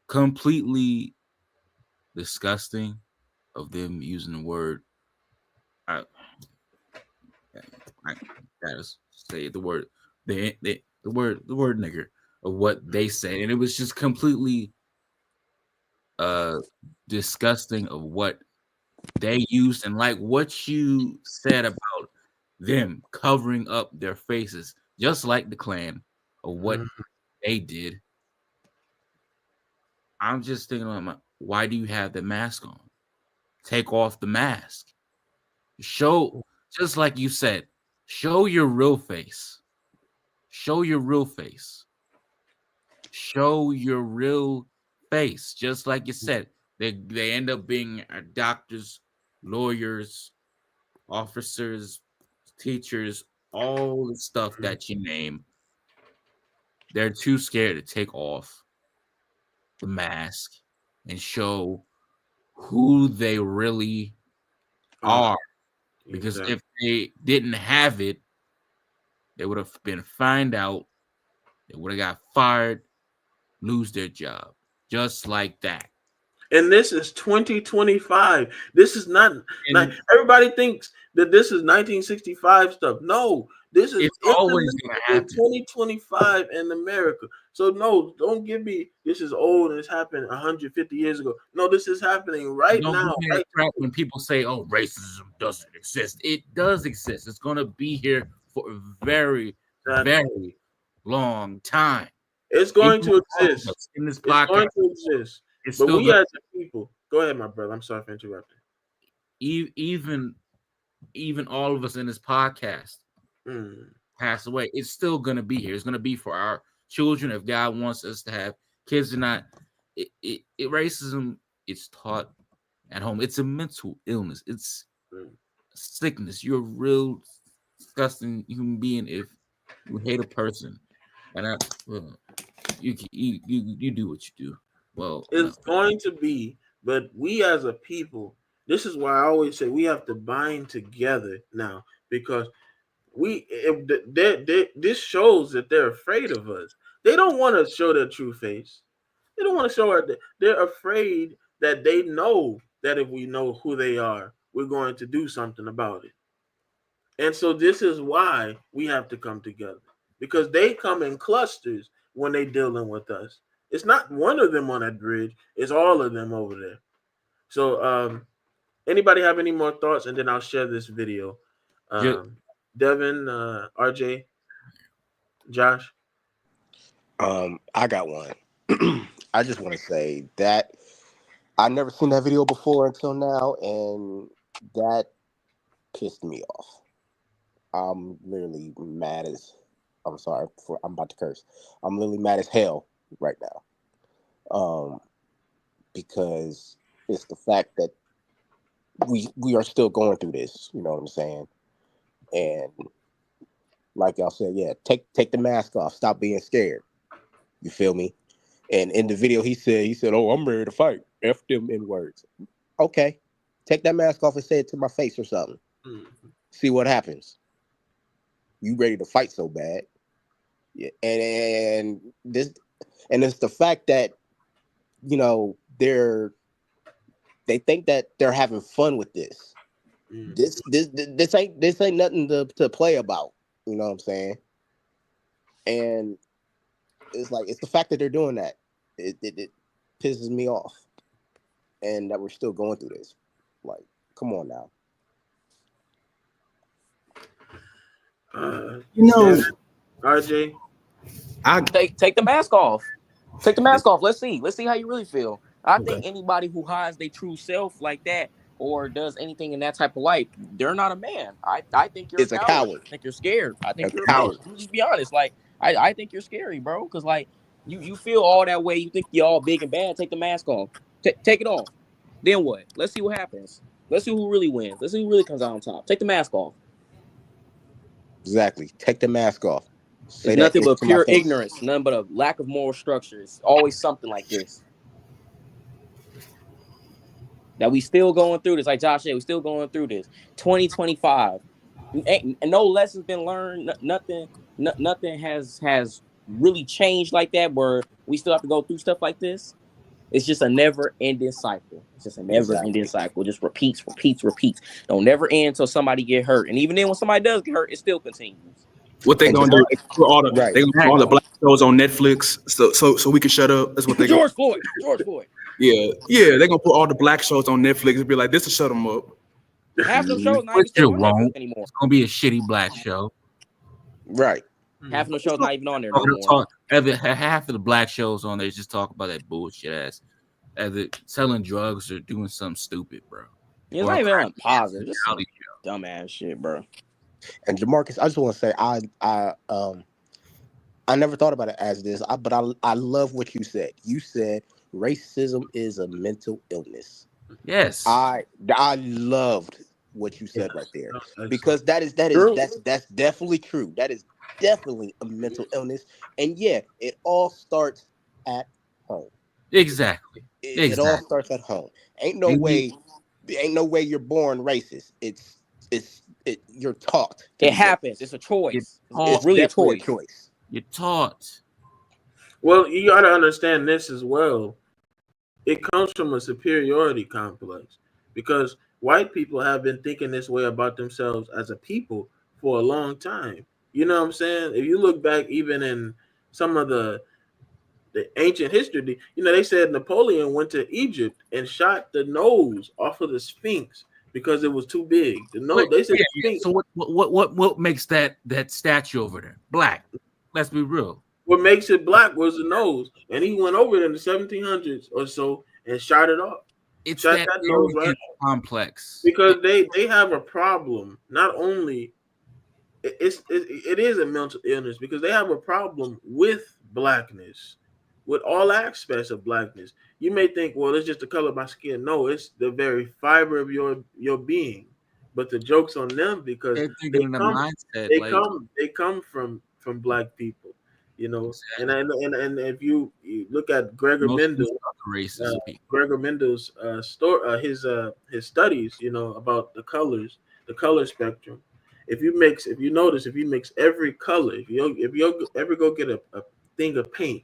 completely disgusting of them using the word. I gotta say the word, the word nigger of what they said, and it was just completely uh disgusting of what they used, and like what you said about them covering up their faces. just like the Klan or what Mhm. they did. I'm just thinking, why do you have the mask on? Take off the mask. Show, just like you said, show your real face. Show your real face. Show your real face. Just like you said, they end up being doctors, lawyers, officers, teachers, all the stuff that you name. They're too scared to take off the mask and show who they really are. Because Exactly. if they didn't have it, they would have been found out. They would have got fired, lose their job, just like that. And this is 2025. This is not And everybody thinks that this is 1965 stuff. No, this is it's always going to in happen. 2025 in America. So no, don't give me this is old and it's happened 150 years ago. No, this is happening right Don't now. give me that Right crap when people say, "Oh, racism doesn't exist." It does exist. It's going to be here for a very, now. very long time. It's Even going to all of exist. us in this It's podcast, going to exist. it's But still we going. as a people, go ahead, my brother. I'm sorry for interrupting. Even all of us in this podcast Mm. pass away. It's still going to be here. It's going to be for our children if God wants us to have kids or not. Racism, it's taught at home. It's a mental illness. It's Mm. sickness. You're a real disgusting human being if you hate a person, and you do what you do. Well, no, It's going to be, but we as a people, this is why I always say we have to bind together now because this shows that they're afraid of us. They don't want to show their true face. They don't want to show it. They're afraid that they know that if we know who they are, we're going to do something about it. And so this is why we have to come together because they come in clusters when they dealing with us. It's not one of them on that bridge; it's all of them over there. So, anybody have any more thoughts? And then I'll share this video. just, Devin, RJ, Josh. I got one. I just want to say that I never seen that video before until now, and that pissed me off. I'm literally mad as I'm sorry for I'm about to curse. I'm literally mad as hell right now. Because it's the fact that we are still going through this, you know what I'm saying? And like y'all said, yeah, take the mask off, stop being scared. You feel me? And in the video he said, "Oh, I'm ready to fight. F them in words." Okay. Take that mask off and say it to my face or something. Mm-hmm. See what happens. You ready to fight so bad. Yeah. And this and it's the fact that, you know, they think that they're having fun with this. Mm-hmm. This ain't nothing to play about. You know what I'm saying? And it's like it's the fact that they're doing that. It pisses me off. And that we're still going through this. Like, come on now. You know, Devin, RJ. Take the mask off. Take the mask off. Let's see. Let's see how you really feel. I Okay. think anybody who hides their true self like that or does anything in that type of light, they're not a man. I think you're It's a a coward. coward. I think you're scared. I A think you're a man. coward. Let me just be honest. Like I think you're scary, bro. Because like you feel all that way. You think you're all big and bad. Take the mask off. Take it off. Then what? Let's see what happens. Let's see who really wins. Let's see who really comes out on top. Take the mask off. Exactly. Take the mask off. Say It's that nothing it but to my pure face. ignorance. Nothing but a lack of moral structure. It's always something like this. That we still going through this. Like Josh said, we still going through this. 2025. And no lessons been learned. Nothing has really changed like that where we still have to go through stuff like this. It's just a never-ending cycle. It's just a never-ending Exactly. cycle. Just repeats. Don't never end until somebody get hurt. And even then, when somebody does get hurt, it still continues. What they And gonna just do? right. They gonna put all the black shows on Netflix, so we can shut up. That's what they gonna. George Floyd. Yeah. They gonna put all the black shows on Netflix and be like, "This will shut them up." Half them shows not which even you still on Netflix won't. anymore. It's gonna be a shitty black show. Right. Half of the show's not even on there no Talking more. half of the black shows on there just talk about that bullshit ass, either selling drugs or doing something stupid, bro. It's Or not a even crack on positive. Just some reality dumbass shit, bro. And Jamarcus, I just want to say I never thought about it as this, but I love what you said. You said racism is a mental illness. Yes, I loved what you Yes. said right there, Excellent. because True. that's definitely true. That is definitely a mental illness, and yeah, it all starts at home. exactly, It all exactly. starts at home. Ain't no And way, ain't no way you're born racist. You're taught to It be racist. happens. It's a you choice. It's taught, It's really a definitely a choice. choice. you're taught. Well, you got to understand this as well. It comes from a superiority complex because white people have been thinking this way about themselves as a people for a long time. You know what I'm saying? If you look back even in some of the ancient history, they said Napoleon went to Egypt and shot the nose off of the Sphinx because it was too big. The But nose, they said yeah, the yeah. Sphinx. So what makes that statue over there black? Let's be real. What makes it black was the nose, and he went over it in the 1700s or so and shot it off, It's shot that that nose right arrogance complex. because they have a problem. Not only it is a mental illness because they have a problem with blackness, with all aspects of blackness. You may think, well, it's just the color of my skin. No, it's the very fiber of your being. But the joke's on them because They're thinking in the mindset like they come from black people, exactly. and if you look at Most of these other racist people. Gregor Mendel's his studies, about the color spectrum. If you notice, if you mix every color, if you ever go get a thing of paint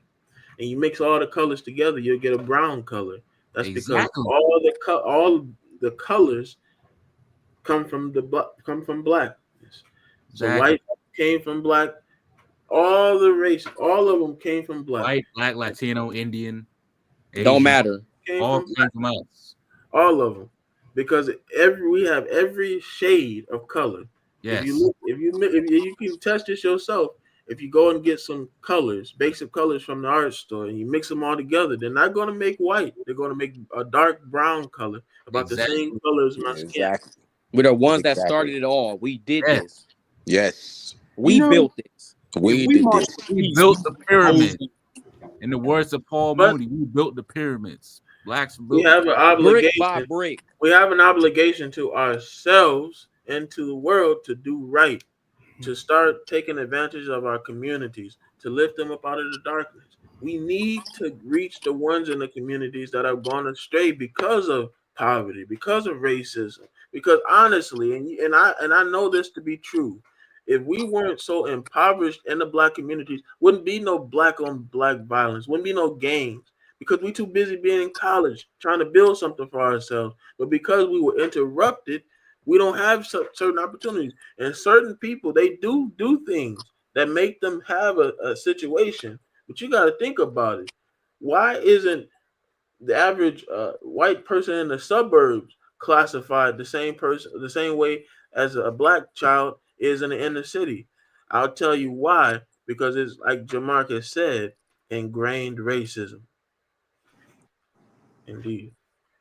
and you mix all the colors together, you'll get a brown color. That's because Exactly. all the colors come from blackness. So Exactly. white came from black. All the race, all of them came from black. White, black, Latino, Indian, Don't Asian, matter. Came all from came black. from us. All of them, because we have every shade of color. If you Yes. look, if you can test this yourself, if you go and get some colors, basic colors from the art store, and you mix them all together, they're not going to make white. They're going to make a dark brown color, about the same Exactly. color as my skin. Exactly. We're the ones that Exactly. started it all. We did Yes. this. Yes. We built this. If We we did march this. in We peace, built we the supposed pyramid. to. In the words of Paul But Mooney, we built the pyramids. Blacks we built the have an pyramids. Brick by obligation. brick. We have an obligation to ourselves and to the world to do right, to start taking advantage of our communities, to lift them up out of the darkness. We need to reach the ones in the communities that have gone astray because of poverty, because of racism. Because honestly, and I know this to be true, if we weren't so impoverished in the black communities, wouldn't be no black on black violence, wouldn't be no gangs. Because we too busy being in college trying to build something for ourselves. But because we were interrupted, we don't have certain opportunities. And certain people, they do things that make them have a situation. But you got to think about it. Why isn't the average white person in the suburbs classified the same way as a black child is in the inner city? I'll tell you why. Because it's like Jamarcus said, ingrained racism. Indeed.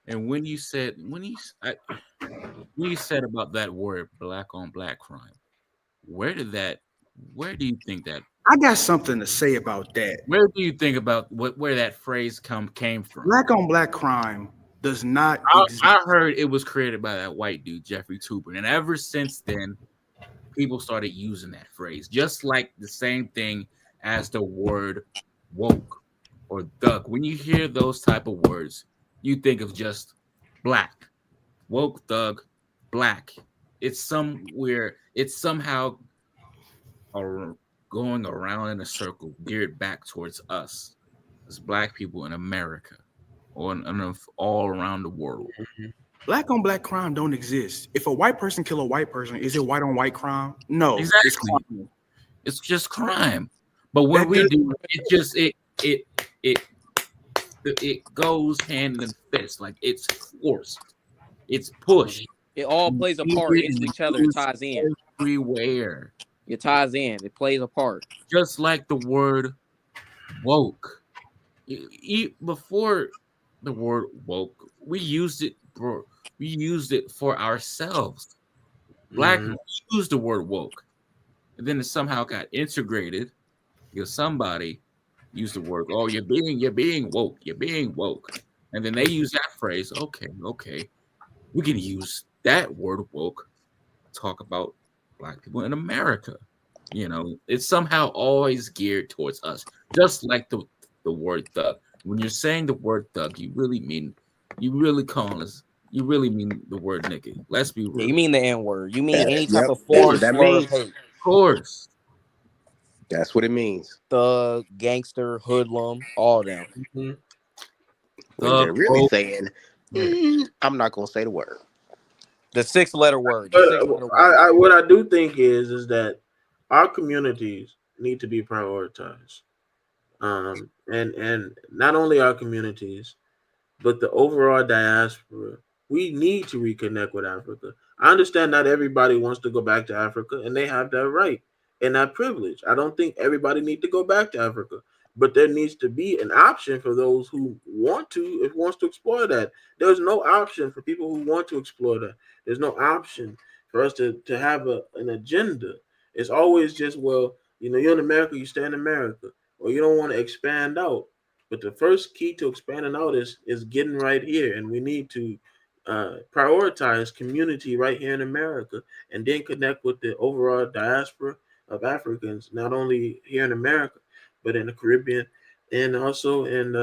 And when you said about that word black on black crime, where did that where do you think that I got something to say about that. where do you think about where that phrase came from? Black on black crime does not I, exist. I heard it was created by that white dude, Jeffrey Tubin. And ever since then, people started using that phrase. Just like the same thing as the word woke or duck. When you hear those type of words, you think of just black. Woke, thug, black. It's somehow going around in a circle geared back towards us as black people in America or all around the world. Black on black crime don't exist. If a white person kill a white person, is it white on white crime? No, it's Exactly. crime. It's just crime. But when That we does, do it it goes hand in fist. Like it's forced. It's pushed. It all plays a part into each other. It ties in. Everywhere. It ties in. It plays a part. Just like the word woke. Before the word woke, we used it, bro. We used it for ourselves. Black Mhm. people used the word woke, and then it somehow got integrated because somebody used the word, "Oh, you're being woke, you're being woke," and then they use that phrase. Okay, we can use that word woke to talk about Black people in America. You know, it's somehow always geared towards us, just like the word thug. When you're saying the word thug, you really mean, you really mean the word nigga. Let's be Yeah, real. you mean the N word. You mean any type Yep, of that's form, what that slur, means. hate. Of course. That's what it means. Thug, gangster, hoodlum, all them. Mhm. When Thug, they're really oh, saying, yeah. I'm not gonna say the word. The 6-letter word. The But 6-letter word. what I do think is that our communities need to be prioritized, and not only our communities, but the overall diaspora. We need to reconnect with Africa. I understand not everybody wants to go back to Africa, and they have that right and that privilege. I don't think everybody needs to go back to Africa, but there needs to be an option for those who want to, if wants to explore that. There's no option for people who want to explore that. There's no option for us to have an agenda. It's always just, well, you're in America, you stay in America, or you don't want to expand out. But the first key to expanding out is getting right here, and we need to prioritize community right here in America, and then connect with the overall diaspora of Africans, not only here in America, but in the Caribbean and also in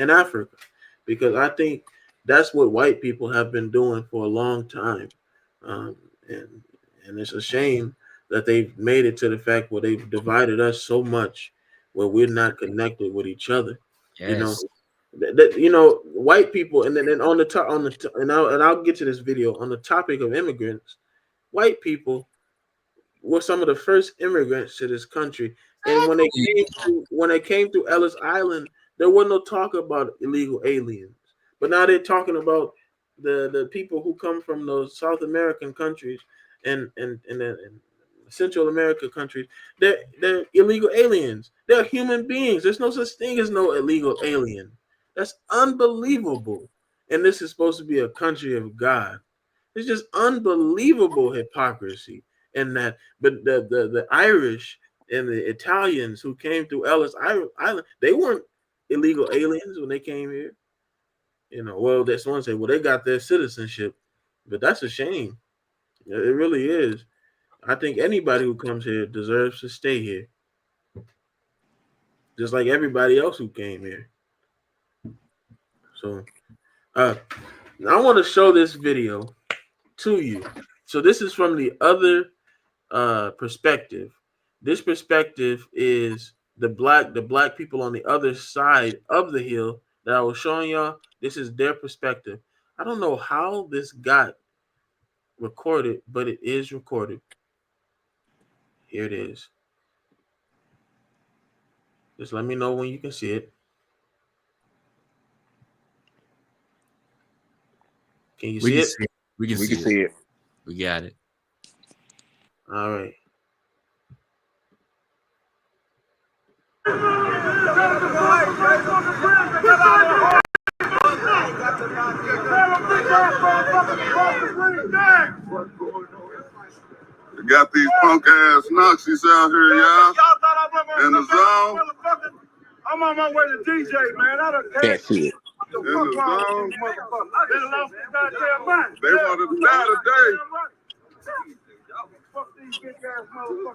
Africa, because I think that's what white people have been doing for a long time, um, and and it's a shame that they've made it to the fact where they've divided us so much where we're not connected with each other. You know, Yes. white people, and then on the top, and I'll get to this video on the topic of immigrants. White people were some of the first immigrants to this country, and when they came through Ellis Island, there was no talk about illegal aliens. But now they're talking about the people who come from those South American countries and Central America countries. They're illegal aliens. They're human beings. There's no such thing as no illegal alien. That's unbelievable. And this is supposed to be a country of God. It's just unbelievable hypocrisy in that. But the Irish and the Italians who came through Ellis Island, they weren't illegal aliens when they came here. Well, that's one say, well, they got their citizenship, but that's a shame. It really is. I think anybody who comes here deserves to stay here, just like everybody else who came here. So, uh, I want to show this video to you. So this is from the other perspective. This perspective is the black people on the other side of the hill that I was showing y'all. This is their perspective. I don't know how this got recorded, but it is recorded. Here it is. Just let me know when you can see it. Can you We see can it? see it. We can We see can it. see it. We got it. All right. You got these punk ass Nazis out here, y'all. In the zone. I'm on my way to DJ, man. I done Can't see it. in the zone. They wanted to die today.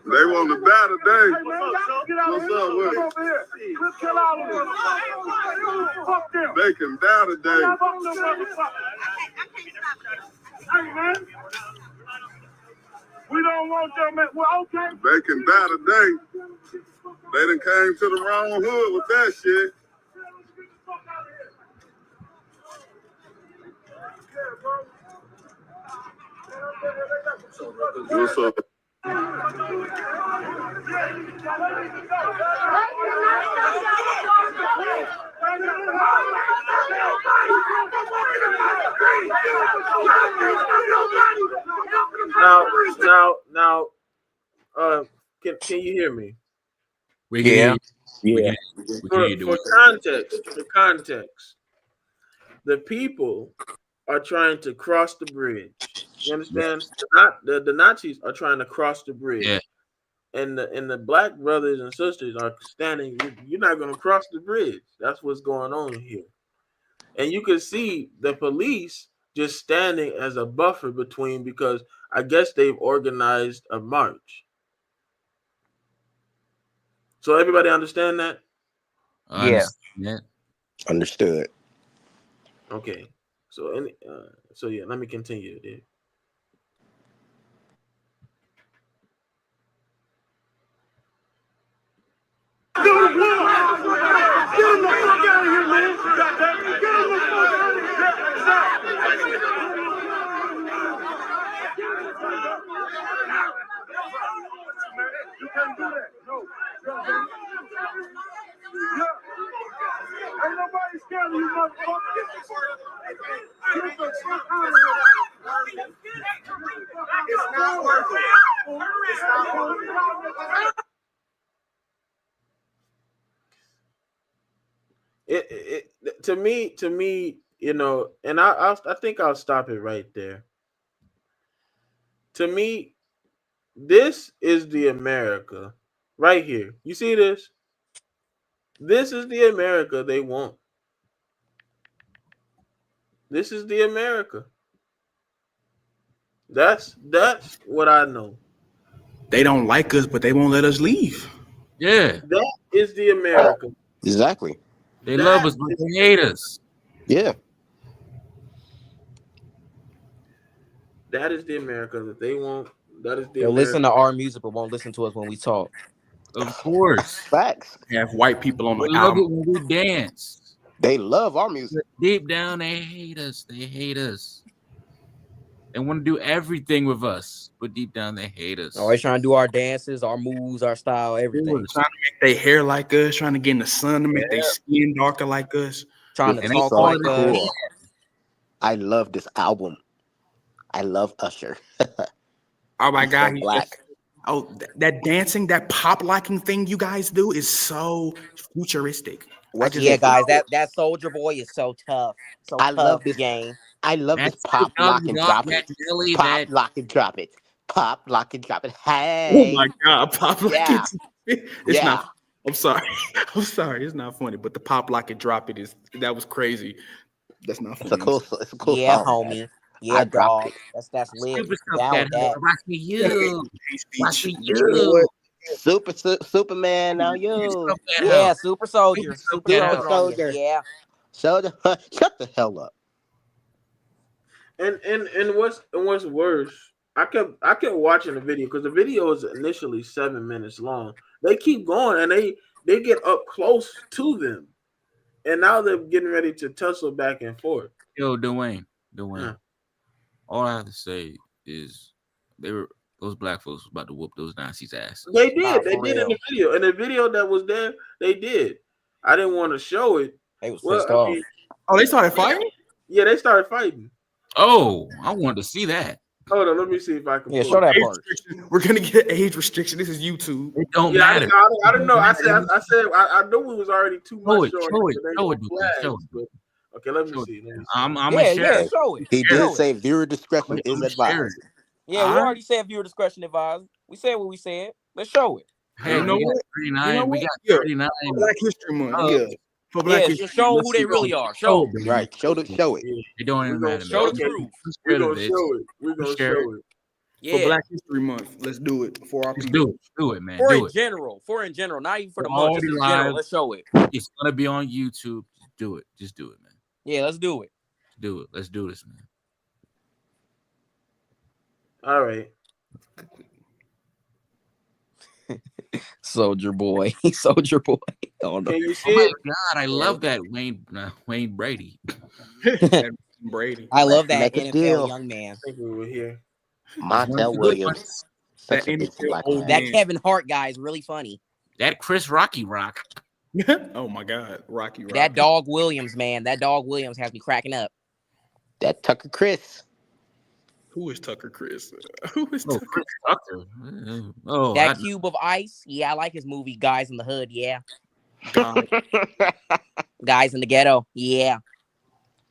They want to die today. What's up with it? They can die today. Hey, man. We don't want them, man. Well, okay. They can die today. They done came to the wrong hood with that shit. What's up? Now, now, can you hear me? We can hear you. We Yeah. can, we can hear you doing. For context, the people are trying to cross the bridge. You understand? The Nazis are trying to cross the bridge. Yeah. And the black brothers and sisters are standing. You're not going to cross the bridge. That's what's going on here. And you can see the police just standing as a buffer between, because I guess they've organized a march. So everybody understand that? I Yeah. understand that. Understood. Okay. So yeah, let me continue there. Get him the fuck out of here, man! Get him the fuck out of here! You can't do that. No. Ain't nobody scared of you, motherfucker. Get the fuck out of here. It's not worth it. It's not worth it. To me, and I think I'll stop it right there. To me, this is the America right here. You see this? This is the America they want. This is the America. That's what I know. They don't like us, but they won't let us leave. Yeah. That is the America. Exactly. They love us, but they hate us. Yeah. That is the America that they want. That is the They'll America. listen to our music, but won't listen to us when we talk. Of course. Facts. Have white people on They the love it album. when we dance. They love our music. Deep down, they hate us. They hate us. They want to do everything with us, but deep down, they hate us. Always trying to do our dances, our moves, our style, everything. Trying to make their hair like us, trying to get in the sun to make their skin darker like us. Trying to It's talk so like cool. us. I love this album. I love Usher. Oh my He's God, so he's black. that dancing, that pop locking thing you guys do is so futuristic. What's his Yeah, name? guys, that Soldier Boy is so tough. So I love tough, this. gang. I love this That's pop, the lock, and dog, drop that it. jelly, Pop, that lock, and drop it. Pop, lock, and drop it. Oh Hey. my God, pop lock Yeah. it's Yeah. not. I'm sorry. I'm sorry. It's not funny, but the pop lock and drop it that was crazy. That's not It's funny. a cool Yeah, song, man. homie. I Yeah, dropped dog. it. That's lit. super stuff Down that with that. watch me you. Watch me You know you. what? Superman, now Super you. stuff that Yeah, out. Super Soldier. Super Super that Soldier out. on you. Soldier. Yeah. Shut the hell up. And what's worse, I kept watching the video, because the video is initially 7 minutes long. They keep going, and they get up close to them, and now they're getting ready to tussle back and forth. Yo, Dwayne. Huh. All I have to say is those black folks was about to whoop those Nazis' ass. They did. Nah, They for did in real. the video. In the video that was there, they did. I didn't want to show it. They was Well, pissed I off. mean, Oh, they started fighting? yeah, they started fighting. Oh, I wanted to see that. Hold on, let me see if I can Yeah, pull show it. that Age part. restriction. We're gonna get age restriction. This is YouTube. It don't Yeah, matter. I don't know. I knew it was already too much Show it, showing show it, so they show gonna it, Dwayne, flash, show it. but okay, let me Show it. see. Let me see. I'm Yeah, gonna share yeah, it. show it. He Share did Show it. say viewer discretion I'm is gonna share advised. it. Yeah, All we right. already said viewer discretion advised. We said what we said. Let's show it. Hey, You know we got what? 39. You know We what? got Yeah. 39. Black History Month. Uh, Yeah. For Black Yeah, History just show them Month. who Let's they see. really are. Show Show them. it, Right. Show it. Yeah, It don't even we're gonna matter, Show man. the okay. truth. We're Share gonna it, bitch. show it. We're gonna Share show it. For Yeah. Black History Month, let's do it for our Just people. do it, man. For Do in it. general. Not even for the We're month, just already in general. live. Let's show it. It's gonna be on YouTube. Just do it. Just do it, man. Yeah, let's do it. Do it. Let's do this, man. All right. Soldier Boy. Soldier Boy. Oh no. Can you see Oh my it? God, I love that Wayne Brady. Brady. I love Let's that make a NFL deal. young man. I think we were here. He's one of Montel the good Williams. ones. Such That a decent NFL black old man. That man. Kevin Hart guy is really funny. That Chris Rocky Rock. Oh my God, Rocky. That Dog Williams, man. That Dog Williams has me cracking up. That Tucker Chris. Who is Tucker Chris? Who is Oh, Tucker? Chris Tucker. Oh, That cube of ice. Yeah, I like his movie Guys in the Hood. Yeah. Guys in the Ghetto. Yeah.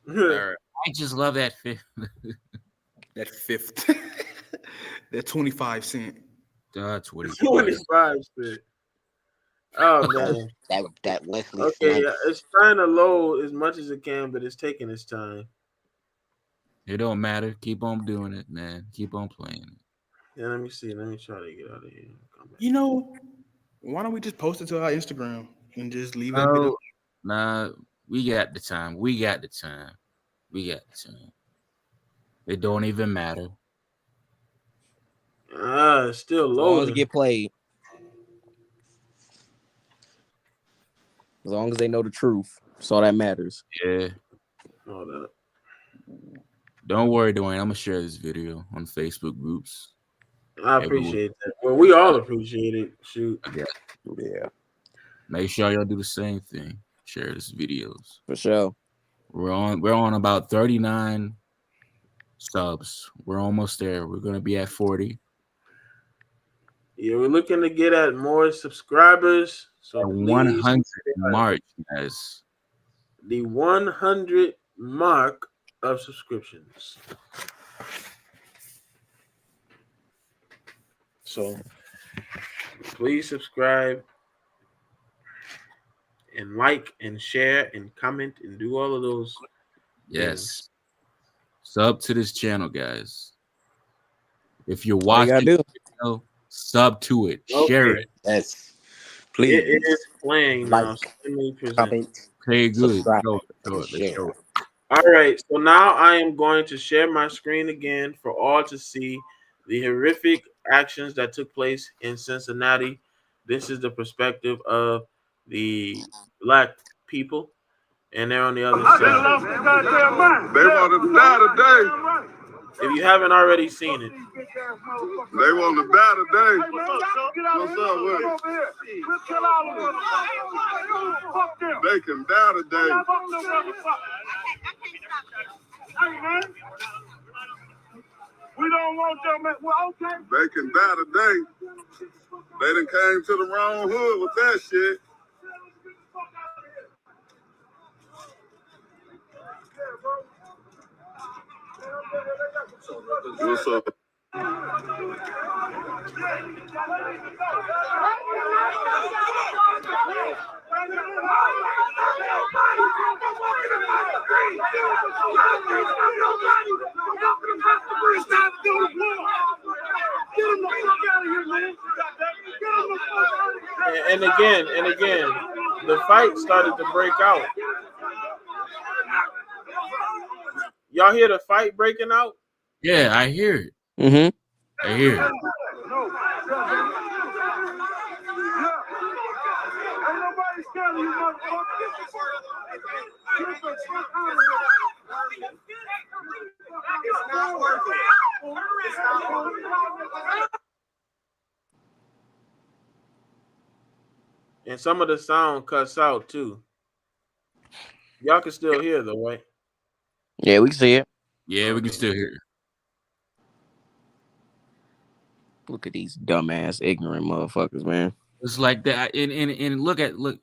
all right. I just love that fifth. That fifth. That 25 cent. 25. 25 cent. Oh man. That Wesley Okay, Snipes. it's trying to load as much as it can, but it's taking its time. It don't matter. Keep on doing it, man. Keep on playing it. Yeah, let me see. Let me try to get out of here. Come back. You know, why don't we just post it to our Instagram and just leave that bit No, up? nah, we got the time. We got the time. We got the time. It don't even matter. It's still As long as it loading. get played. As long as they know the truth. That's all that matters. Yeah. Hold up. Don't worry, Dwayne. I'm gonna share this video on Facebook groups. I Everyone, appreciate that. Well, we all appreciate it. Shoot. yeah. Yeah. Make sure y'all do the same thing. Share this videos. For sure. We're on about 39 subs. We're almost there. We're gonna be at 40. Yeah, we're looking to get at more subscribers. So At please, 100 March, guys. the 100 mark of subscriptions. So please subscribe and like and share and comment and do all of those things. Yes. Sub to this channel, guys. If you're All you gotta watching do. the video, sub to it. Share Okay. it. Yes. It Please is playing now. like, So let me present. comment, Play good. subscribe, Show and it. Let's share. show it. All right, so now I am going to share my screen again for all to see the horrific actions that took place in Cincinnati. This is the perspective of the black people, and they're on the other side. They want to die today. If you haven't already seen it, They want to die today. What's up with it? They can die today. We don't want them. Well, okay. They can die today. They done came to the wrong hood with that shit. What's up? and again, the fight started to break out. Y'all hear the fight breaking out? Yeah, I hear it. Mm-hmm. I hear it. And some of the sound cuts out too. Y'all can still hear though, right? Yeah, we can see it. Yeah, we can still hear it. Look at these dumbass, ignorant motherfuckers, man. It's like that. And look.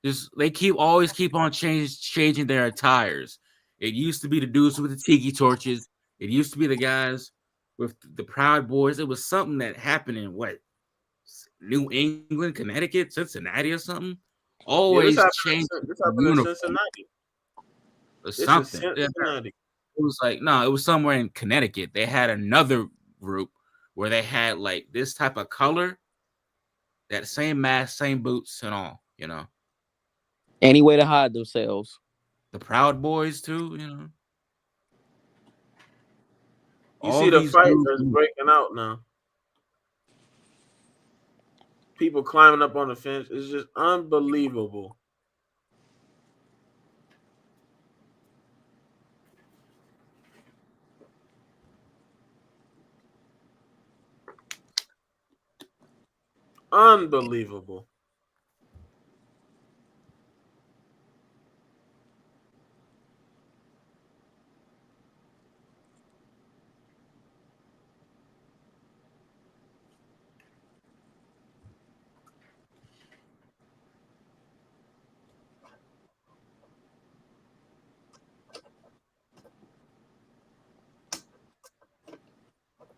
Just they always keep on changing their attires. It used to be the dudes with the tiki torches. It used to be the guys with the Proud Boys. It was something that happened in what, New England, Connecticut, Cincinnati, or something. Always change This the happened in uniform Cincinnati. or This is something. Yeah. Cincinnati. It was like, no, it was somewhere in Connecticut. They had another group where they had like this type of color, that same mask, same boots, and all. Any way to hide themselves. The Proud Boys too. You All see the these fight groups- that's breaking out now. People climbing up on the fence. It's just unbelievable. Unbelievable.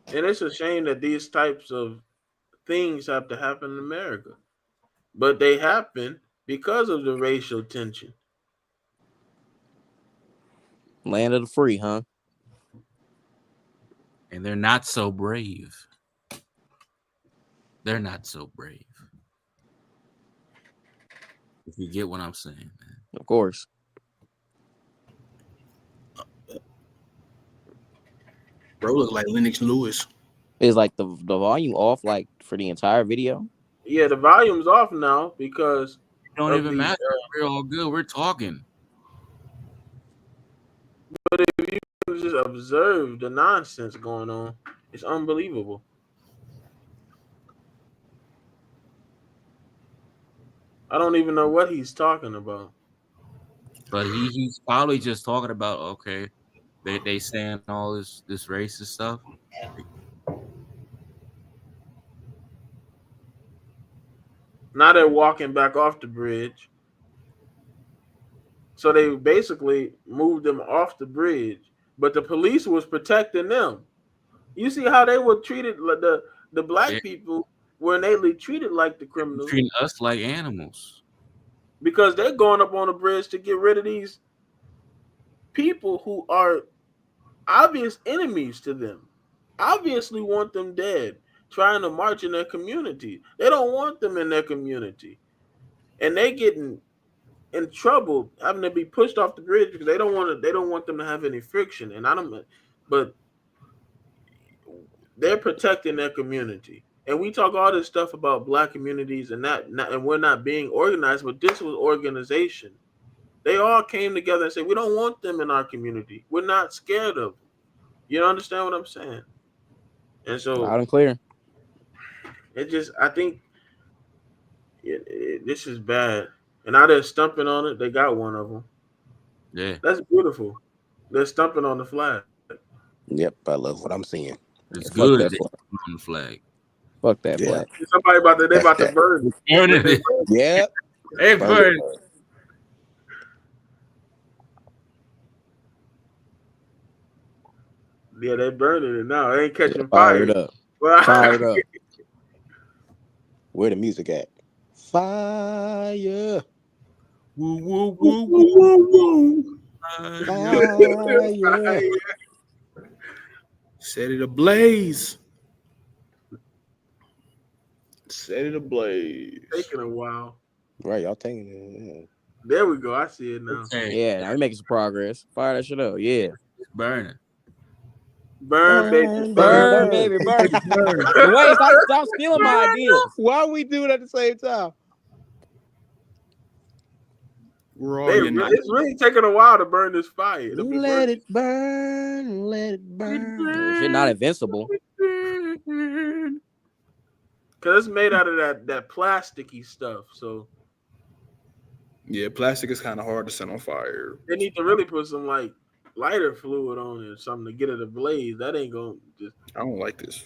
And it's a shame that these types of things have to happen in America. But they happen because of the racial tension. Land of the free, huh? And they're not so brave. They're not so brave. If you get what I'm saying, man. Of course. Bro, look like Lennox Lewis. Is like the volume off like for the entire video? Yeah, the volume's off now because It don't of even the. matter. We're all good. We're talking. But if you just observe the nonsense going on, it's unbelievable. I don't even know what he's talking about. But he's probably just talking about, okay, they saying all this racist stuff. Now they're walking back off the bridge. So they basically moved them off the bridge, but the police was protecting them. You see how they were treated, like the They're black people were innately treated like the criminals treating us like animals. because they're going up on the bridge to get rid of these people who are obvious enemies to them. Obviously want them dead, trying to march in their community. They don't want them in their community. And they getting in trouble having to be pushed off the bridge because they don't want them to have any friction. And I don't but they're protecting their community. And we talk all this stuff about black communities and and we're not being organized, but this was organization. They all came together and said, we don't want them in our community. We're not scared of them. You understand what I'm saying? And so Loud and clear. I think this is bad. And now they're stumping on it. They got one of them. Yeah, That's beautiful. They're stumping on the flag. Yep, I love what I'm seeing. it's Yeah, fuck good that that flag. it's on the flag. Fuck that Yeah, flag. Somebody they that's about to that. burn. Burning They it. Yep, Hey, burn burn. it. Yeah, they burning it now. They ain't Yeah, catching fired fire. up. Well, Fired up. Where the music at? Fire, Woo, woo, woo, woo. fire. Set it ablaze. Set it ablaze. taking a while. Right, y'all taking it. There we go. I see it now. Okay, Yeah, now we making some progress. Fire that shit up. Yeah. it's burning. Burn, baby, Burn, baby, burn. Burn, burn. baby, burn. Burn. Dwayne, stop stealing my ideas. Why we do it at the same time? We're all united. It's really taking a while to burn this fire. It'll be Let burning. it burn, let it burn. Shit, not invincible. Because it's made out of that plasticky stuff. So Yeah, plastic is kind of hard to set on fire. they need to really put some like lighter fluid on it or something to get it ablaze. That ain't gonna just. I don't like this.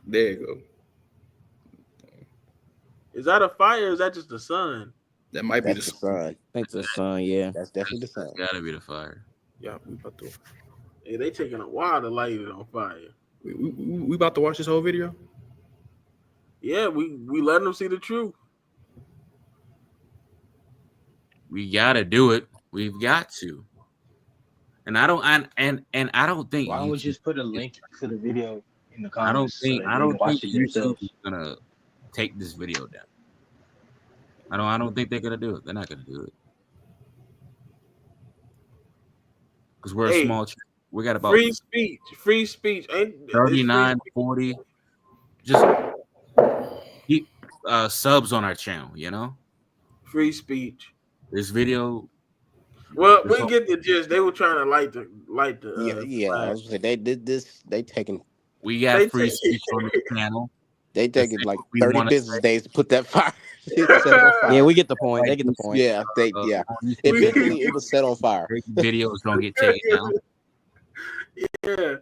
There you go. Is that a fire or is that just the sun? That might be That's the the sun. I think the sun, yeah. That's definitely the sun. That's gotta be the fire. Yeah, we about to. Hey, they taking a while to light it on fire. We about to watch this whole video. Yeah, we letting them see the truth. We gotta do it. We've got to. And I don't think Why don't we YouTube- just put a link to the video in the I don't comments think so I that you don't can watch think it YouTube yourselves? is gonna take this video down. I don't think they're gonna do it. They're not gonna do it. Because we're Hey, a small channel. We got about Free speech. Ain't it's free 39, speech. 40. Just keep subs on our channel, you know? Free speech. This video. Well, this we whole- get the gist. They were trying to light the Yeah. I flag. was saying they did this. They taking we got They free take- speech on the channel. they taking say like what we 30 wanna business say. days to put that fire shit set on fire. Yeah, we get the point. They get the point. Yeah, yeah. On YouTube, Eventually it was set on fire. videos don't get taken down. Yeah.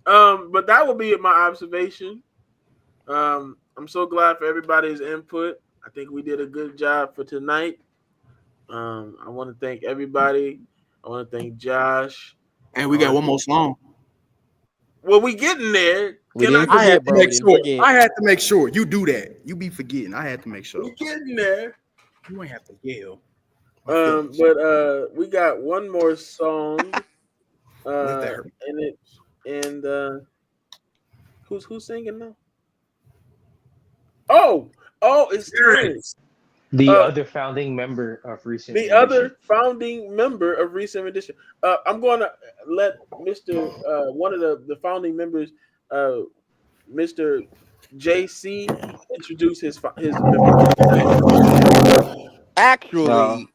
But that would be my observation. I'm so glad for everybody's input. I think we did a good job for tonight. I want to thank everybody. I want to thank Josh. And we got one more song. Well, we getting there. We Can I didn't get? I had forget, to bro. We make didn't sure. forget. I had to make sure. You do that. You be forgetting. I had to make sure. We getting there. You ain't have to yell. My feelings. But we got one more song. Let that hurt. And who's singing now? Oh, it's Terrence. The Uh, other founding member of recent the rendition. other founding member of recent rendition. I'm going to let Mr. One of the founding members, Mr. JC, introduce his member. Actually,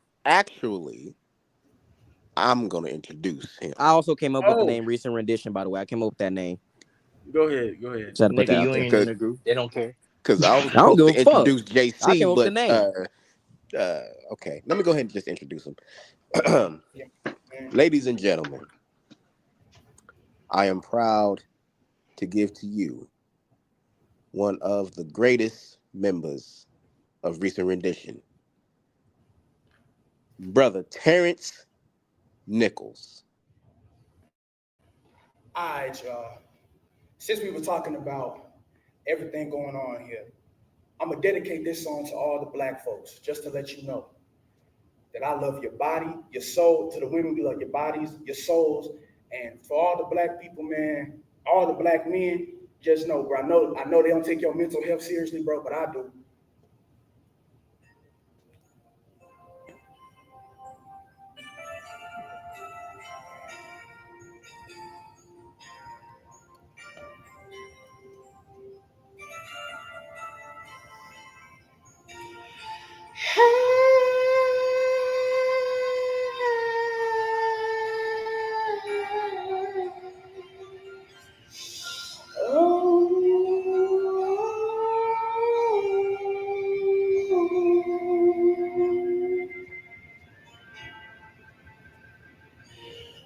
I'm gonna introduce him I also came up with the Oh, name recent rendition. By the way, I came up with that name. go ahead. Go ahead. Just had to put Nigga, that out you there. ain't in the group. They don't care. because I was I don't supposed give to a fuck. introduce I came JC, up with the but name. okay, let me go ahead and just introduce him. Ladies and gentlemen, I am proud to give to you one of the greatest members of recent rendition, brother Terrence Nichols. All right, y'all. Since we were talking about everything going on here, I'm gonna dedicate this song to all the black folks, just to let you know that I love your body, your soul. To the women, we love your bodies, your souls, and for all the black people, man, all the black men, just know, bro. I know they don't take your mental health seriously, bro, but I do.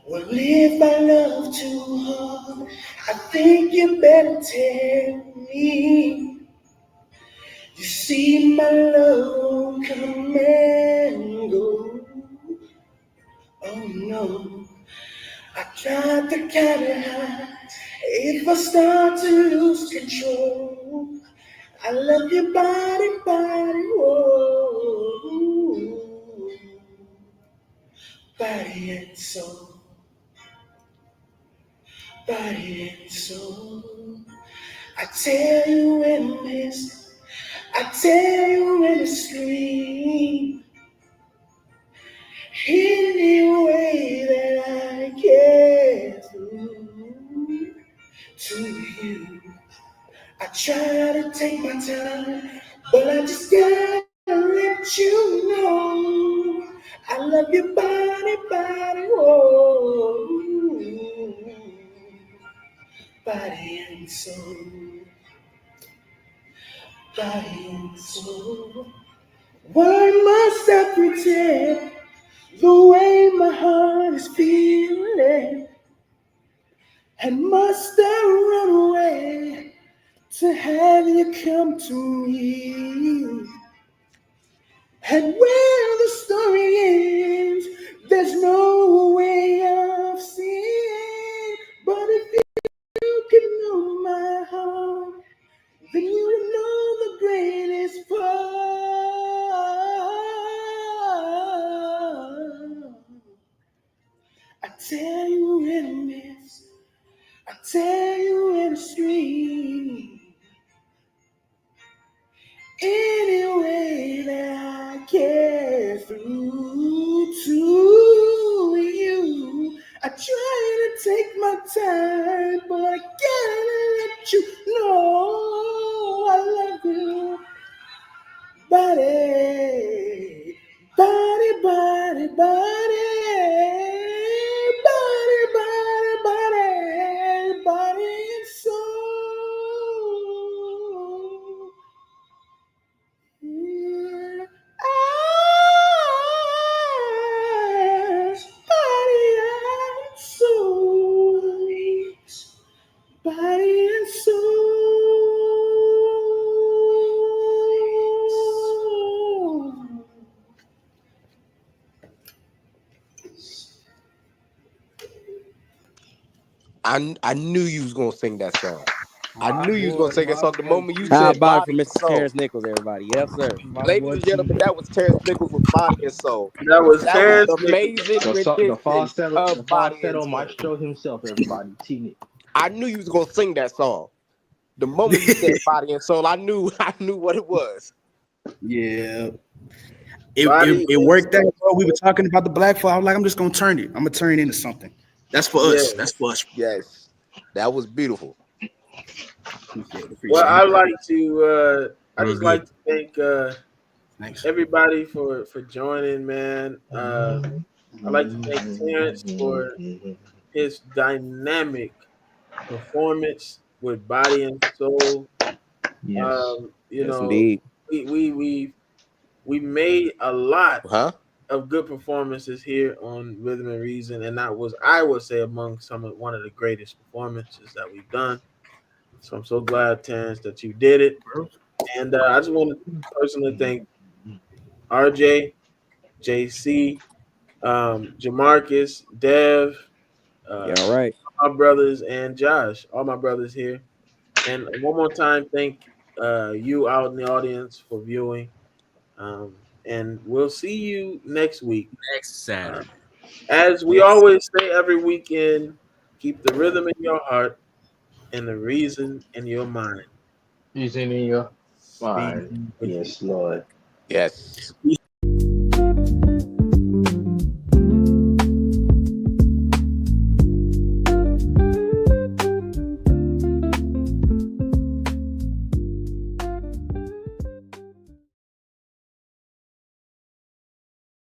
Well, if I love too hard, I think you better tell me. You see, my love won't come and go. Oh no, I tried to count it high. If I start to lose control, I love your body, whoa, body and soul, body and soul. I tell you in a mist, I tell you in a stream, any way that I get through to you. I try to take my time, but I just gotta let you know I love your body, whoa, body and soul, body and soul. Why must I pretend the way my heart is feeling? And must I run away to have you come to me? And when the story ends, there's no way of seeing. But if you can know my heart, then you will know the greatest part. I tell you in a mist, I tell you in a stream, any way that I get through to you. I try to take my time, but I gotta let you know I love you. Body, body, body and soul. Yeah. Body and soul, body and soul. I knew you was gonna sing that song. I My knew you was boy, gonna sing that my song. The boy, moment you How said about it body for and Mr. soul. Terrence Nichols, everybody? Yes, sir. my Ladies boy and T. gentlemen, that was Terrence Nichols with Body and Soul. That was That was Terrence an Nichols. amazing The rendition falsetto, the of Body and falsetto Soul. maestro himself, everybody. T. I knew you was gonna sing that song. The moment you said Body and Soul, I knew I knew what it was. Yeah. Body It and worked out, soul. bro. We were talking about the black flag. I was like, I'm just gonna turn it. I'm gonna turn it into something. That's for us. That's Yes. for us. Yes, that was beautiful. Appreciate it. Well, Appreciate it. I Real just like good. to thank Thanks. everybody for joining, man. I'd like to thank Terrence for his dynamic performance with Body and Soul. Yes. You Yes, know, indeed. we we we we made a lot Huh? of good performances here on Rhythm and Reason, and that was, I would say, among one of the greatest performances that we've done. So I'm so glad, Terrence, that you did it. And I just want to personally thank RJ, JC, Jamarcus, Dev, Yeah, uh, all right. my brothers, and Josh, all my brothers here. And one more time, thank you out in the audience for viewing. And we'll see you next week. Next Uh, Saturday. as we Yes. always say every weekend, keep the rhythm in your heart and the reason in your mind. He's in your Peace. mind. Yes, Lord. Yes. Peace